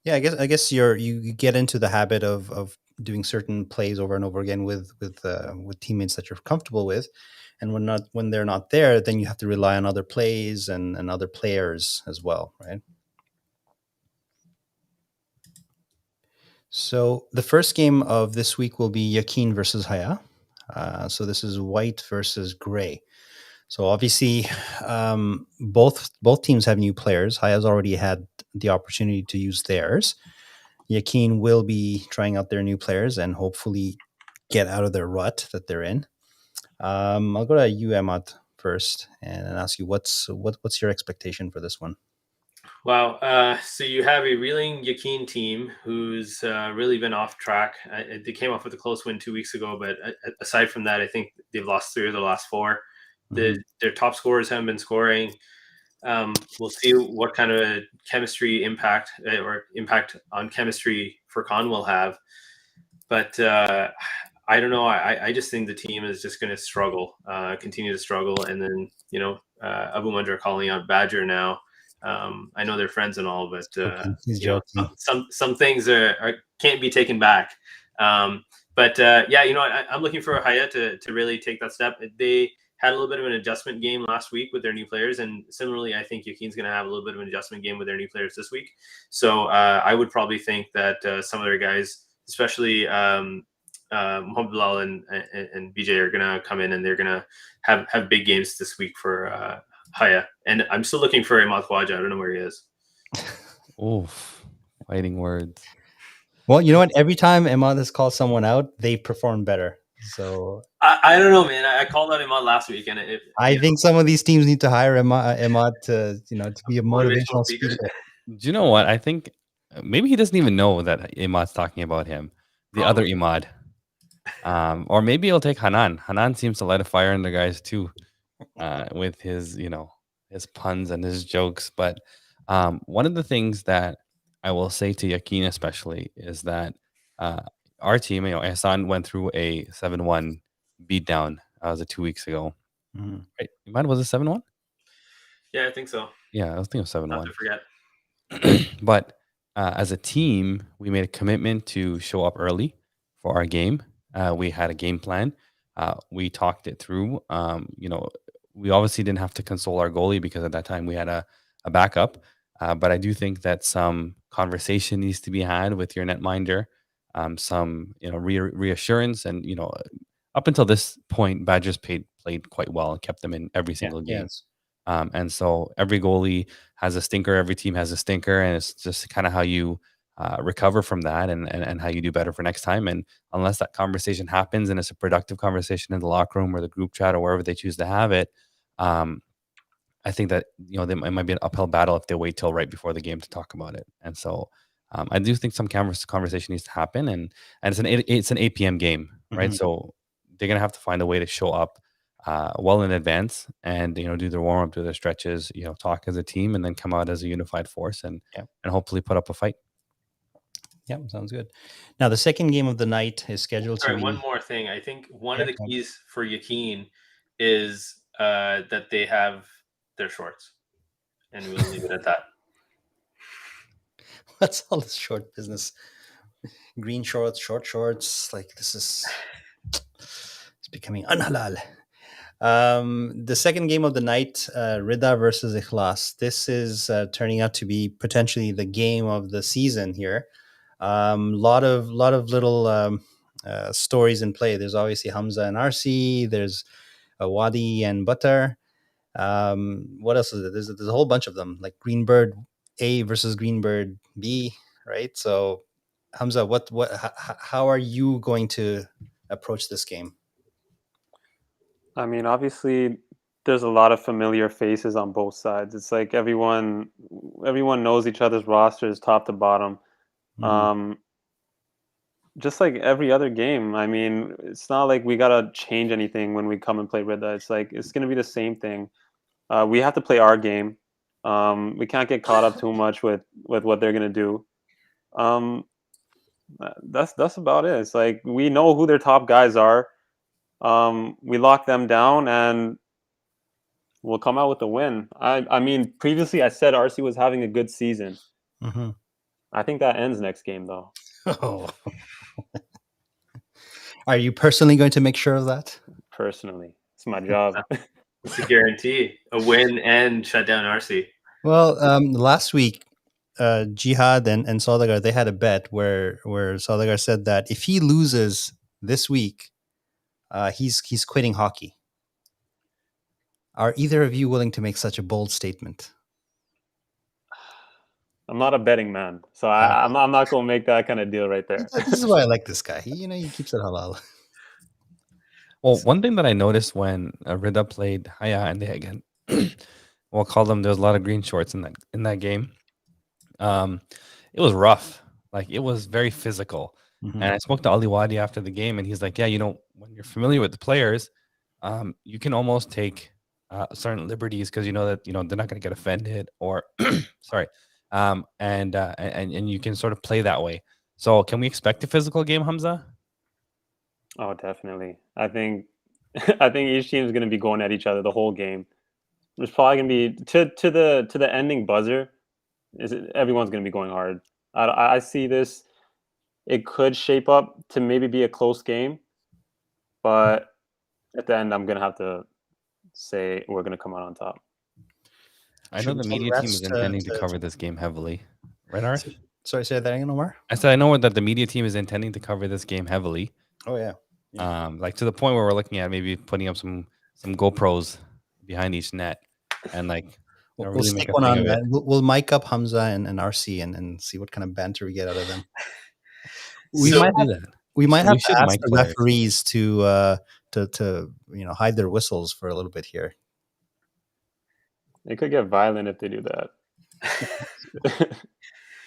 S1: Yeah, I guess you get into the habit of doing certain plays over and over again with teammates that you're comfortable with, and when they're not there, then you have to rely on other plays and other players as well, right? So the first game of this week will be Yakin versus Haya. So this is white versus gray. So obviously, both teams have new players. Haya's already had the opportunity to use theirs. Yakin will be trying out their new players and hopefully get out of their rut that they're in. I'll go to you, Emad, first, and ask you what's your expectation for this one?
S4: Wow. So you have a reeling Yakin team who's really been off track. They came off with a close win 2 weeks ago, but aside from that, I think they've lost 3 of their last 4. Their top scorers haven't been scoring. We'll see what kind of a chemistry impact or impact on chemistry Furkan will have. But I don't know. I just think the team is just going to struggle, continue to struggle. And then, Abu Mandra calling out Badger now. I know they're friends and all, but
S1: He's joking.
S4: some things can't be taken back. But I'm looking for Haya to really take that step. They had a little bit of an adjustment game last week with their new players, and similarly, I think Yakin's going to have a little bit of an adjustment game with their new players this week. So I would probably think that some of their guys, especially Mohamed Bilal and BJ, are going to come in and they're going to have big games this week for Haya. And I'm still looking for Imad Khwaja. I don't know where he is.
S2: Oof, fighting words.
S1: Well, you know what? Every time Emad has called someone out, they perform better. So
S4: I don't know, man. I called out Imad last week, and
S1: I think some of these teams need to hire Emad to be a motivational speaker.
S2: Do you know what? I think maybe he doesn't even know that Imad's talking about him. The other Imad. Or maybe he'll take Hanan. Hanan seems to light a fire in the guys too, with his puns and his jokes. But one of the things that I will say to Yakin especially is that our team, Ehsan went through a 7-1 beatdown. Was it 2 weeks ago?
S1: Mhm.
S2: Right? Imad, was it 7-1?
S4: Yeah, I think so.
S2: Yeah, I was thinking of 7-1.
S4: Not to forget.
S2: But as a team, we made a commitment to show up early for our game. We had a game plan. We talked it through. We obviously didn't have to console our goalie because at that time we had a backup. But I do think that some conversation needs to be had with your netminder, some reassurance, and up until this point, Badgers played quite well and kept them in every single game.
S1: Yes.
S2: And so every goalie has a stinker, every team has a stinker, and it's just kind of how you recover from that and how you do better for next time. And unless that conversation happens and it's a productive conversation in the locker room or the group chat or wherever they choose to have it, I think that it might be an uphill battle if they wait till right before the game to talk about it. And so I do think some conversation needs to happen, and it's an 8 p.m. game, right?
S1: Mhm.
S2: So they're gonna have to find a way to show up well in advance and do their warm up, do their stretches, talk as a team, and then come out as a unified force and hopefully put up a fight.
S1: Yeah, sounds good. Now the second game of the night is scheduled to be
S4: one more thing. I think one of the keys for Yakin is that they have their shorts, and we'll leave it at that.
S1: What's all this short business? Green shorts, short shorts. Like this is it's becoming unhalal. The second game of the night, Rida versus Ikhlas. This is turning out to be potentially the game of the season here. Lot of little stories in play. There's obviously Hamza and RC. There's Wadi and Butter. What else is it? There's a whole bunch of them, like Greenbird A versus Greenbird B, right? So, Hamza, how are you going to approach this game?
S3: I mean, obviously, there's a lot of familiar faces on both sides. It's like everyone knows each other's rosters top to bottom. Just like every other game. I mean, it's not like we gotta change anything when we come and play Rida. It's like it's gonna be the same thing. We have to play our game. We can't get caught up too much with what they're gonna do. That's about it. It's like we know who their top guys are. We lock them down and we'll come out with a win. I mean, previously I said RC was having a good season. I think that ends next game though.
S1: Oh. Are you personally going to make sure of that?
S3: Personally, it's my job.
S4: It's a guarantee, a win and shut down RC.
S1: Well, last week, Jihad and Saudagar, they had a bet where Saudagar said that if he loses this week, he's quitting hockey. Are either of you willing to make such a bold statement?
S3: I'm not a betting man, so I'm not going to make that kind of deal right there.
S1: This is why I like this guy. He keeps it halal.
S2: Well, one thing that I noticed when Rida played Haya and they again, we'll call them. There's a lot of green shorts in that game. It was rough. Like it was very physical. And I spoke to Ali Wadi after the game, and he's like, "Yeah, when you're familiar with the players, you can almost take certain liberties because you know that they're not going to get offended or sorry, and you can sort of play that way. So, can we expect a physical game, Hamza?
S3: Oh, definitely. I think each team is going to be going at each other the whole game. There's probably going to be to the ending buzzer. Everyone's going to be going hard. I see this. It could shape up to maybe be a close game, but at the end, I'm going to have to say we're going to come out on top.
S2: I know the media team is intending to cover this game heavily, right, Arth?
S1: Sorry, say that again, Omar?
S2: I said I know that the media team is intending to cover this game heavily.
S1: Oh yeah.
S2: Like to the point where we're looking at maybe putting up some GoPros behind each net, and like
S1: we'll
S2: really
S1: stick one on that. We'll mic up Hamza and RC and see what kind of banter we get out of them. We might do that. We might have to ask the referees to hide their whistles for a little bit here.
S3: It could get violent if they do that.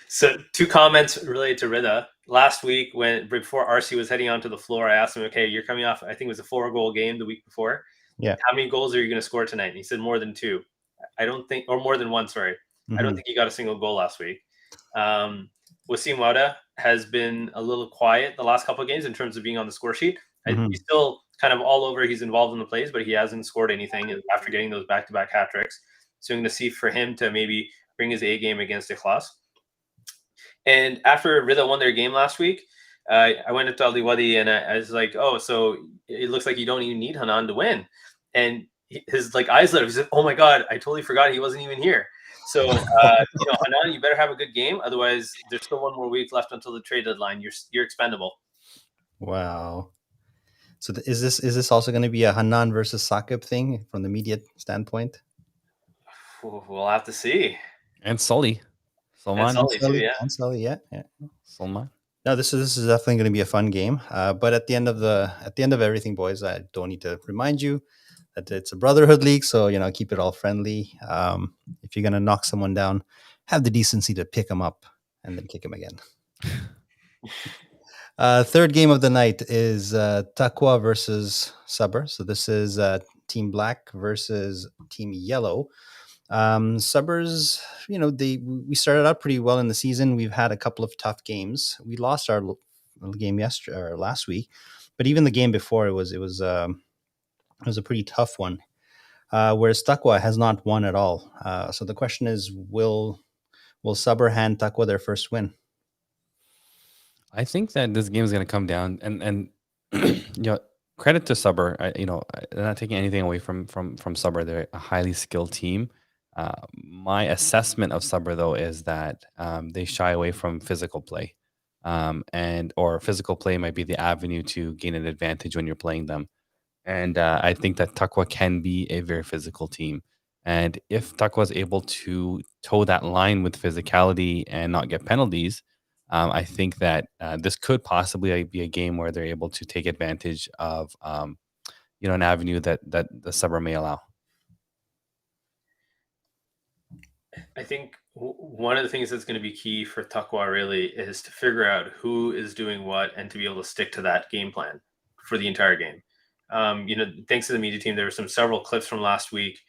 S4: So 2 comments related to Rida. Last week, before RC was heading onto the floor, I asked him, "Okay, you're coming off. I think it was a 4-goal game the week before.
S1: Yeah.
S4: How many goals are you going to score tonight?" And he said more than 2. I don't think, or more than 1. Sorry, I don't think he got a single goal last week. Wasim Wada has been a little quiet the last couple of games in terms of being on the score sheet. He's still kind of all over. He's involved in the plays, but he hasn't scored anything after getting those back-to-back hat tricks. So I'm going to see for him to maybe bring his A game against Ikhlas. And after Rida won their game last week, I went to Ali Wadi and I was like, "Oh, so it looks like you don't even need Hanan to win." And his eyes lit up. He said, "Oh my God, I totally forgot he wasn't even here." So Hanan, you better have a good game. Otherwise, there's still 1 more week left until the trade deadline. You're expendable.
S1: Wow. So is this also going to be a Hanan versus Saqib thing from the media standpoint?
S4: We'll have to see.
S2: And Sully.
S4: Salman.
S1: And Sully, yeah.
S2: Salman.
S1: No, this is definitely going to be a fun game. But at the end of everything, boys, I don't need to remind you that it's a brotherhood league, so keep it all friendly. If you're going to knock someone down, have the decency to pick them up and then kick them again. Third game of the night is Taqwa versus Sabr. So this is Team Black versus Team Yellow. Subbers, we started out pretty well in the season. We've had a couple of tough games. We lost our game last week, but even the game before it was a pretty tough one. Whereas Taqwa has not won at all. So the question is, will Sabr hand Taqwa their first win?
S2: I think that this game is going to come down and credit to Sabr. I'm not taking anything away from Sabr. They're a highly skilled team. My assessment of Sabr though is that they shy away from physical play, or physical play might be the avenue to gain an advantage when you're playing them. And I think that Taqwa can be a very physical team. And if Taqwa is able to toe that line with physicality and not get penalties, I think that this could possibly be a game where they're able to take advantage of an avenue that the Sabra may allow.
S4: I think one of the things that's going to be key for Taqwa really is to figure out who is doing what and to be able to stick to that game plan for the entire game. Thanks to the media team, there were several clips from last week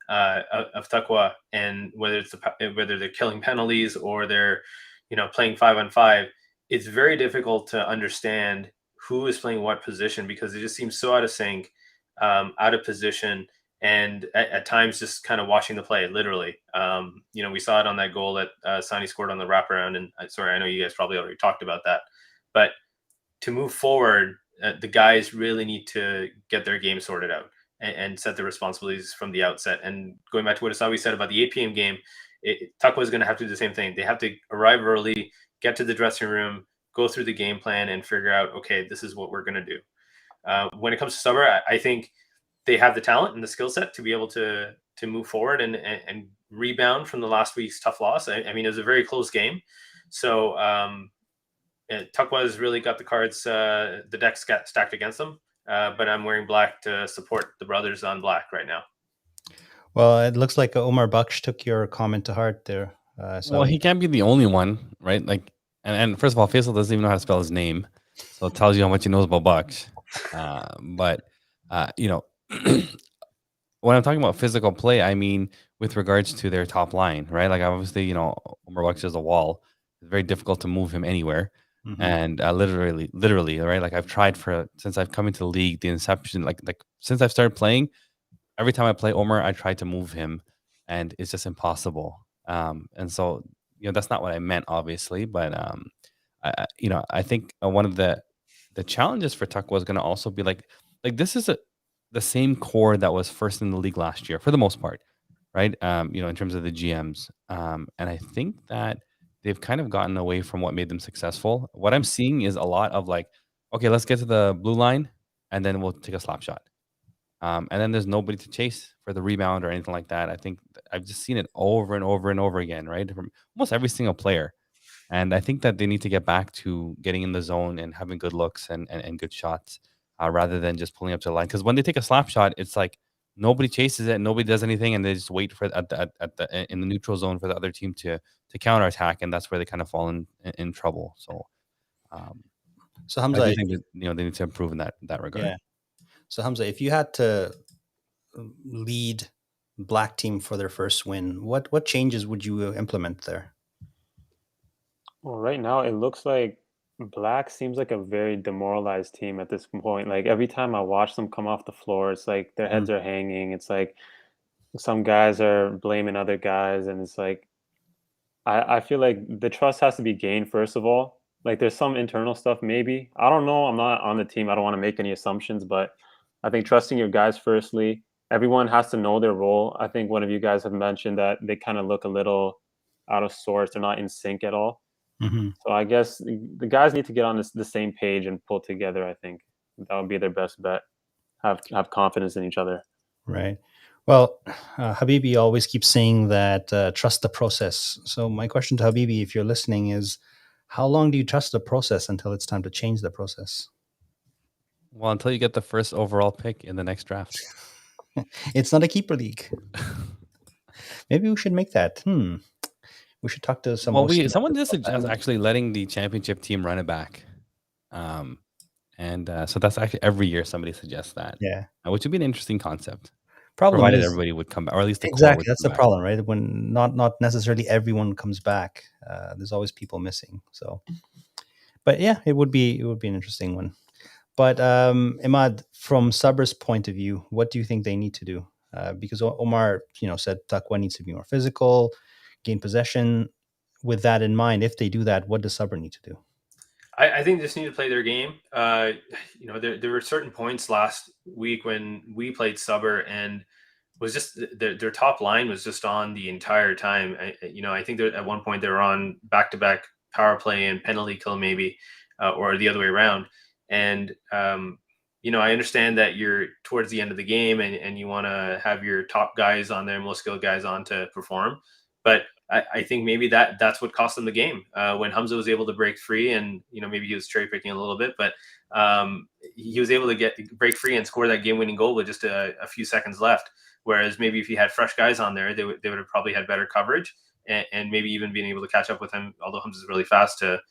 S4: of Taqwa, and whether they're killing penalties or they're playing 5-on-5, it's very difficult to understand who is playing what position because it just seems so out of sync, out of position, and at times just kind of watching the play, literally. We saw it on that goal that Sani scored on the wraparound. And sorry, I know you guys probably already talked about that, but to move forward, the guys really need to get their game sorted out and set the responsibilities from the outset. And going back to what Asawi said about the 8 p.m. game, Taqwa is going to have to do the same thing. They have to arrive early, get to the dressing room, go through the game plan, and figure out, okay, this is what we're going to do. When it comes to Sabra, I think they have the talent and the skill set to be able to move forward and rebound from the last week's tough loss. I mean, it was a very close game. So Taqwa has really got the cards, the decks got stacked against them. But I'm wearing black to support the brothers on black right now.
S1: Well, it looks like Omar Baksh took your comment to heart there.
S2: Well, he can't be the only one, right? Like, and first of all, Faisal doesn't even know how to spell his name, so it tells you how much he knows about Baksh. But when I'm talking about physical play, I mean with regards to their top line, right? Like obviously, Omar Baksh is a wall. It's very difficult to move him anywhere.
S1: Mm-hmm.
S2: And literally, right? Like I've tried since I've come into the league, the inception, like since I've started playing, every time I play Omar, I try to move him, and it's just impossible. And so that's not what I meant, obviously, but I think one of the challenges for Taqwa is going to also be like this is the same core that was first in the league last year for the most part, right? In terms of the GMs, and I think that they've kind of gotten away from what made them successful. What I'm seeing is a lot of like, okay, let's get to the blue line, and then we'll take a slap shot. And then there's nobody to chase for the rebound or anything like that. I think I've just seen it over and over and over again, right? From almost every single player. And I think that they need to get back to getting in the zone and having good looks and good shots rather than just pulling up to the line. Because when they take a slap shot, it's like nobody chases it, nobody does anything, and they just wait for in the neutral zone for the other team to counterattack, and that's where they kind of fall in trouble. So,
S1: Hamza,
S2: I think that, they need to improve in that regard.
S1: Yeah. So Hamza, if you had to lead black team for their first win, what changes would you implement there?
S3: Well, right now it looks like black seems like a very demoralized team at this point. Like every time I watch them come off the floor, it's like their heads are hanging. It's like some guys are blaming other guys, and it's like I feel like the trust has to be gained first of all. Like there's some internal stuff maybe. I don't know. I'm not on the team. I don't want to make any assumptions, but I think trusting your guys firstly. Everyone has to know their role. I think one of you guys have mentioned that they kind of look a little out of sorts. They're not in sync at all.
S1: Mm-hmm.
S3: So I guess the guys need to get on the same page and pull together. I think that would be their best bet. Have confidence in each other.
S1: Right. Well, Habibi always keeps saying that trust the process. So my question to Habibi, if you're listening, is how long do you trust the process until it's time to change the process?
S2: Well, until you get the first overall pick in the next draft.
S1: It's not a keeper league. Maybe we should make that. We should talk to some.
S2: Well, someone just suggests actually letting the championship team run it back. So that's actually every year somebody suggests that.
S1: Yeah.
S2: Which would be an interesting concept.
S1: Problem
S2: provided
S1: is,
S2: everybody would come back, or at least the
S1: exactly.
S2: core
S1: That's the problem, right? When not necessarily everyone comes back. There's always people missing. So, but yeah, it would be an interesting one. But Imad, from Sabra's point of view, what do you think they need to do? Because Omar, said Taqwa needs to be more physical, gain possession. With that in mind, if they do that, what does Sabra need to do?
S4: I think they just need to play their game. There were certain points last week when we played Sabra and was just their top line was just on the entire time. I think that at one point they were on back-to-back power play and penalty kill maybe, or the other way around. And I understand that you're towards the end of the game and you want to have your top guys on there, most skilled guys on to perform. But I think maybe that's what cost them the game. When Hamza was able to break free, and maybe he was cherry picking a little bit, but he was able to break free and score that game winning goal with just a few seconds left. Whereas maybe if he had fresh guys on there, they would have probably had better coverage and maybe even being able to catch up with him. Although Hamza is really fast to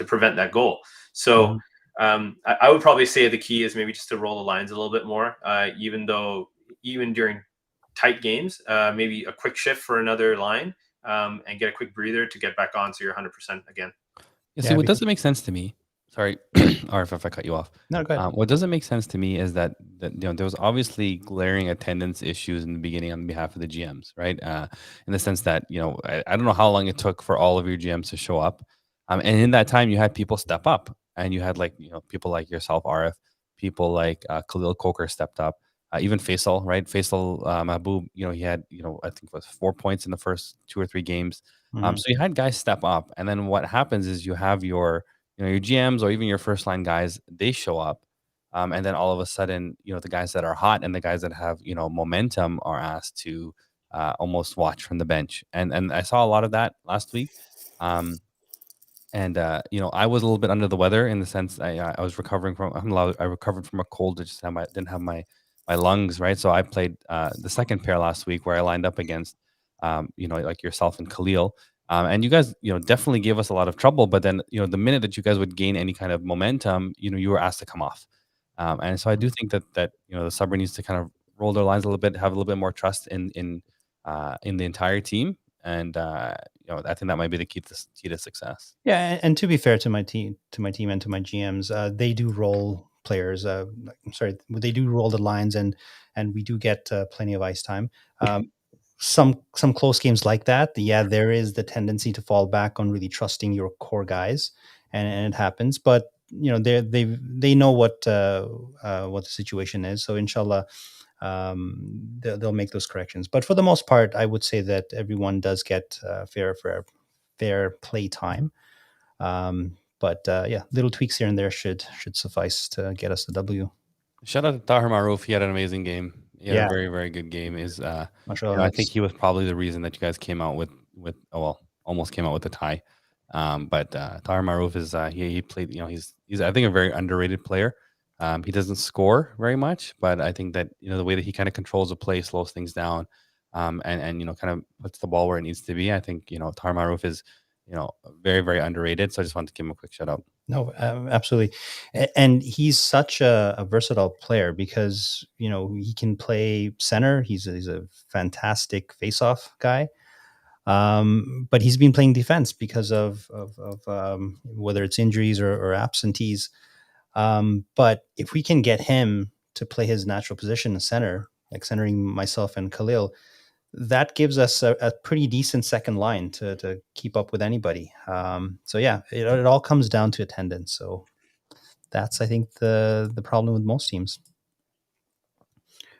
S4: prevent that goal. So. I would probably say the key is maybe just to roll the lines a little bit more, even during tight games, maybe a quick shift for another line and get a quick breather to get back on so you're 100% again.
S2: Yeah, see, what doesn't make sense to me, sorry, or if I cut you off.
S1: No, go ahead.
S2: What doesn't make sense to me is that there was obviously glaring attendance issues in the beginning on behalf of the GMs, right? In the sense that, I don't know how long it took for all of your GMs to show up. And in that time, you had people step up. And you had people like yourself, RF, people like Khalil Coker stepped up, even Faisal, right? Faisal Mahbub, he had, I think it was 4 points in the first 2 or 3 games. So you had guys step up. And then what happens is you have your GMs or even your first line guys, they show up. And then all of a sudden, the guys that are hot and the guys that have, momentum are asked to almost watch from the bench. And I saw a lot of that last week. And I was a little bit under the weather in the sense I was recovering from. I recovered from a cold. I just didn't have my lungs right. So I played the second pair last week where I lined up against like yourself and Khalil. And you guys definitely gave us a lot of trouble. But then the minute that you guys would gain any kind of momentum, you were asked to come off. And so I do think that the Submarine needs to kind of roll their lines a little bit, have a little bit more trust in the entire team. And I think that might be the key to success.
S1: Yeah, and to be fair to my team and to my GMs, they do roll players. They do roll the lines, and we do get plenty of ice time. Some close games like that, there is the tendency to fall back on really trusting your core guys, and it happens. But they know what the situation is. So inshallah, they'll make those corrections. But for the most part, I would say that everyone does get fair play time. But little tweaks here and there should suffice to get us the W.
S2: Shout out to Tahir Maroof. He had an amazing game. He had a very, very good game. I think he was probably the reason that you guys came out with almost came out with a tie. But Tahir Maroof is he played. He's I think a very underrated player. He doesn't score very much, but I think that the way that he kind of controls the play, slows things down, and kind of puts the ball where it needs to be. I think Tahir Maroof is very, very underrated. So I just wanted to give him a quick shout out.
S1: No, absolutely. And he's such a versatile player because, he can play center. He's a fantastic face-off guy. But he's been playing defense because of whether it's injuries or absentees. But if we can get him to play his natural position in center, like centering myself and Khalil, that gives us a pretty decent second line to keep up with anybody. It all comes down to attendance. So that's, I think, the problem with most teams.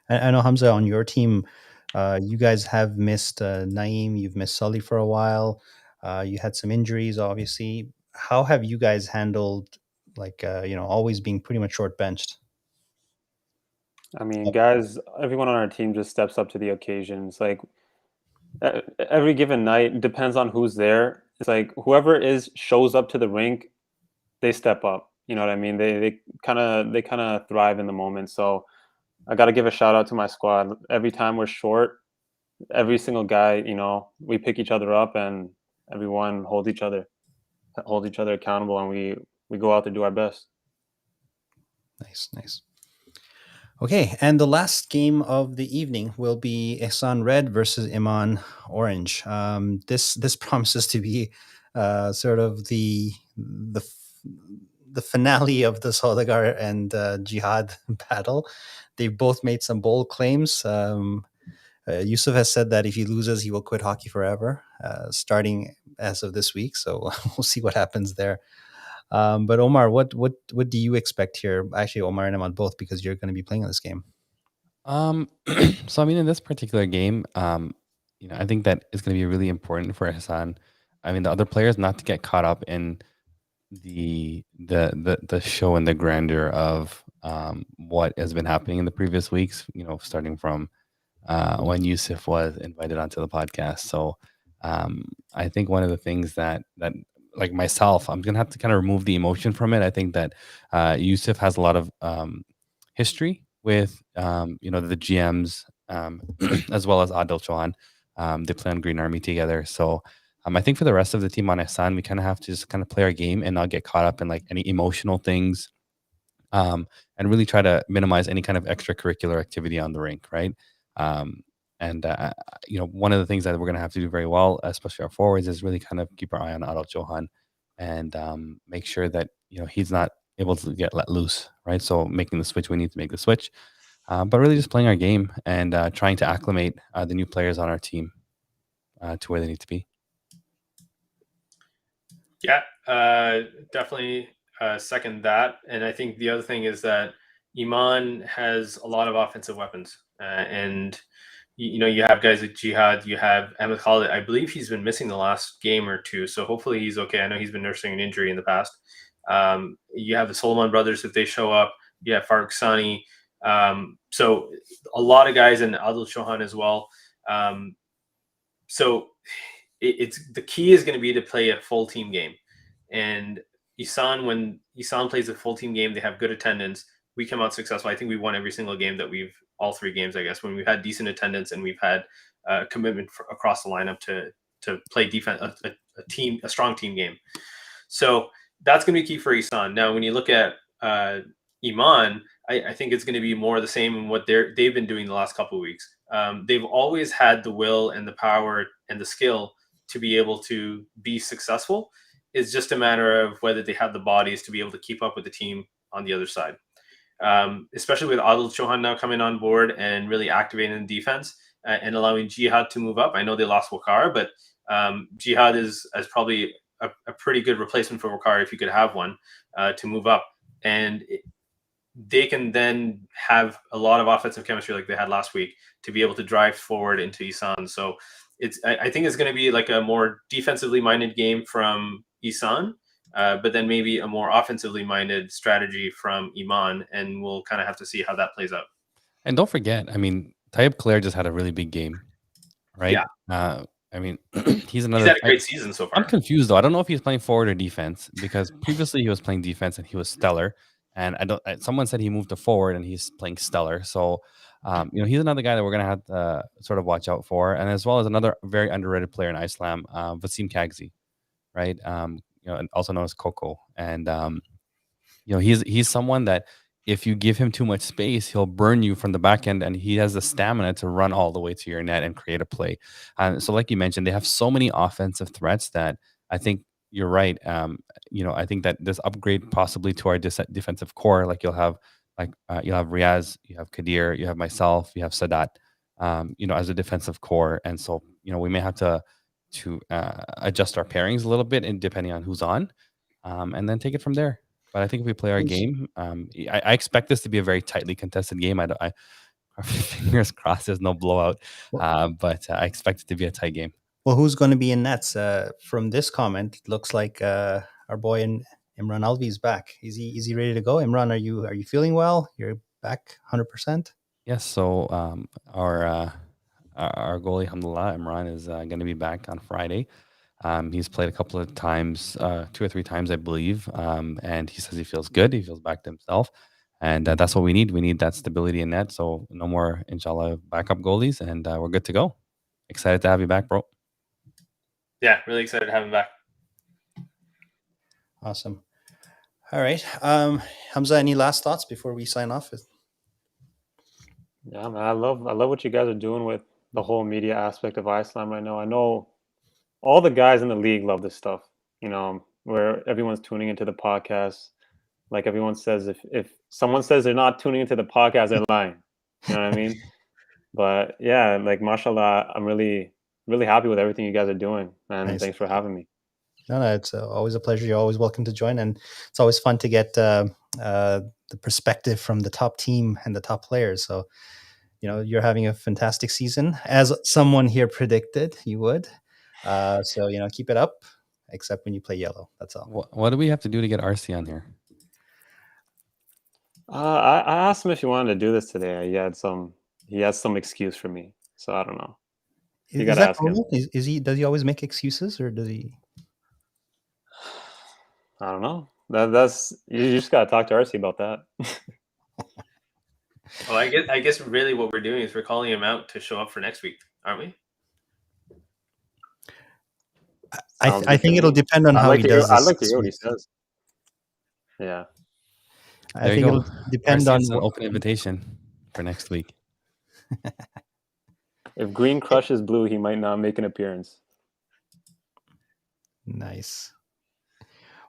S1: I know, Hamza, on your team, you guys have missed Naeem, you've missed Sully for a while. You had some injuries, obviously. How have you guys handled, always being pretty much short benched?
S3: I mean, guys, everyone on our team just steps up to the occasion. It's like every given night, depends on who's there. It's like whoever shows up to the rink, they step up. You know what I mean? They kind of thrive in the moment. So I got to give a shout out to my squad. Every time we're short, every single guy, we pick each other up, and everyone holds each other accountable, and we go out to do our best.
S1: Nice. Okay, and the last game of the evening will be Ihsan Red versus Iman Orange. This promises to be sort of the finale of the Saudagar and Jihad battle. They've both made some bold claims. Yusuf has said that if he loses, he will quit hockey forever, starting as of this week. So we'll see what happens there. But Omar, what do you expect here? Actually, Omar and Iman both, because you're going to be playing in this game.
S2: So I mean, in this particular game, I think that it's going to be really important for Ihsan. I mean, the other players not to get caught up in the show and the grandeur of what has been happening in the previous weeks. Starting from when Yusuf was invited onto the podcast. So I think one of the things that like myself, I'm gonna have to kind of remove the emotion from it. I think that Yusuf has a lot of history with the GMs as well as Adil Chauhan. They play on Green Army together, so. I think for the rest of the team on Ihsan, we kind of have to just kind of play our game and not get caught up in like any emotional things, and really try to minimize any kind of extracurricular activity on the rink, right? And one of the things that we're going to have to do very well, especially our forwards, is really kind of keep our eye on Adil Johan and make sure that he's not able to get let loose, right? So making the switch, we need to make the switch, but really just playing our game and trying to acclimate the new players on our team to where they need to be.
S4: Yeah, definitely second that. And I think the other thing is that Iman has a lot of offensive weapons. And, you have guys like Jihad, you have Ahmed Khalid. I believe he's been missing the last game or two. So hopefully he's okay. I know he's been nursing an injury in the past. You have the Solomon brothers if they show up. You have Farooq Sani. So a lot of guys, and Adil Chauhan as well. So it's the key is going to be to play a full team game. And when Ihsan plays a full team game, they have good attendance. We come out successful. I think we won every single game that all 3 games, I guess, when we've had decent attendance and we've had commitment across the lineup to play defense, a strong team game. So that's going to be key for Ihsan. Now, when you look at Iman, I think it's going to be more of the same in what they've been doing the last couple of weeks. They've always had the will and the power and the skill to be able to be successful. It's just a matter of whether they have the bodies to be able to keep up with the team on the other side. Especially with Adil Chauhan now coming on board and really activating the defense and allowing Jihad to move up. I know they lost Waqar, but Jihad is probably a pretty good replacement for Waqar if you could have one to move up. And they can then have a lot of offensive chemistry like they had last week to be able to drive forward into Ihsan. So I think it's going to be like a more defensively minded game from Ihsan, but then maybe a more offensively minded strategy from Iman, and we'll kind of have to see how that plays out.
S2: And don't forget, Tayyip Claire just had a really big game, right?
S4: Yeah.
S2: He's
S4: had a great season so far.
S2: I'm confused though. I don't know if he's playing forward or defense because previously he was playing defense and he was stellar. And someone said he moved to forward and he's playing stellar. So, he's another guy that we're gonna have to sort of watch out for, and as well as another very underrated player in Islam, Vasim Kagzi, right? And also known as Coco, and he's someone that if you give him too much space, he'll burn you from the back end, and he has the stamina to run all the way to your net and create a play. So, like you mentioned, they have so many offensive threats that I think you're right. I think that this upgrade possibly to our defensive core, like you'll have Riaz, you have Kadir, you have myself, you have Sadat, as a defensive core, and so we may have to adjust our pairings a little bit, and depending on who's on, and then take it from there. But I think if we play our game, I expect this to be a very tightly contested game. Fingers crossed there's no blowout, but I expect it to be a tight game.
S1: Well, who's going to be in nets? From this comment, it looks like our boy Imran Alvi is back. Is he ready to go? Imran, are you feeling well? You're back 100%?
S2: Yes. So our goalie, alhamdulillah, Imran, is going to be back on Friday. He's played a couple of times, 2 or 3 times, I believe. And he says he feels good. He feels back to himself. And that's what we need. We need that stability in net. So no more, inshallah, backup goalies. And we're good to go. Excited to have you back, bro.
S4: Yeah, really excited to have him back.
S1: Awesome. All right. Hamza, any last thoughts before we sign off?
S3: Yeah, man, I love what you guys are doing with the whole media aspect of Islam right now. I know all the guys in the league love this stuff, where everyone's tuning into the podcast. Like everyone says, if someone says they're not tuning into the podcast, they're lying. You know what I mean? But yeah, like mashallah, I'm really, really happy with everything you guys are doing, and
S1: Nice.
S3: Thanks for having me.
S1: No, it's always a pleasure. You're always welcome to join, and it's always fun to get the perspective from the top team and the top players. So, you're having a fantastic season, as someone here predicted you would. So, keep it up. except when you play yellow. That's all.
S2: What do we have to do to get RC on here?
S3: I asked him if he wanted to do this today. He has some excuse for me, so I don't know. You
S1: Is
S3: gotta
S1: that
S3: ask him.
S1: normal? Does he always make excuses, or does he?
S3: I don't know. That's you just gotta talk to RC about that.
S4: Well, I guess really what we're doing is we're calling him out to show up for next week, aren't we?
S1: I think it'll depend on how he does
S3: I'd
S1: this.
S3: like to hear what he says. Yeah.
S1: I think it'll depend
S2: RC,
S1: on
S2: it's an open invitation for next week.
S3: If green crushes blue, he might not make an appearance.
S1: Nice.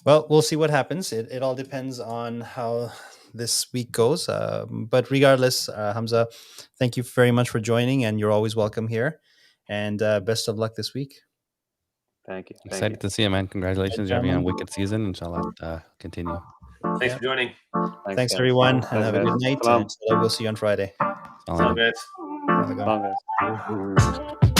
S1: Well, we'll see what happens. It all depends on how this week goes. But regardless, Hamza, thank you very much for joining, and you're always welcome here. And best of luck this week.
S3: Thank you.
S2: Excited to see you, man. Congratulations. You're having a wicked season. Inshallah, continue.
S4: Thanks for joining.
S1: Thanks
S3: guys.
S1: everyone, and
S3: Thanks,
S1: have a
S3: guys.
S1: good night.
S3: Salam.
S1: And we'll see you on Friday.
S4: Salam, guys.
S3: Salam, guys.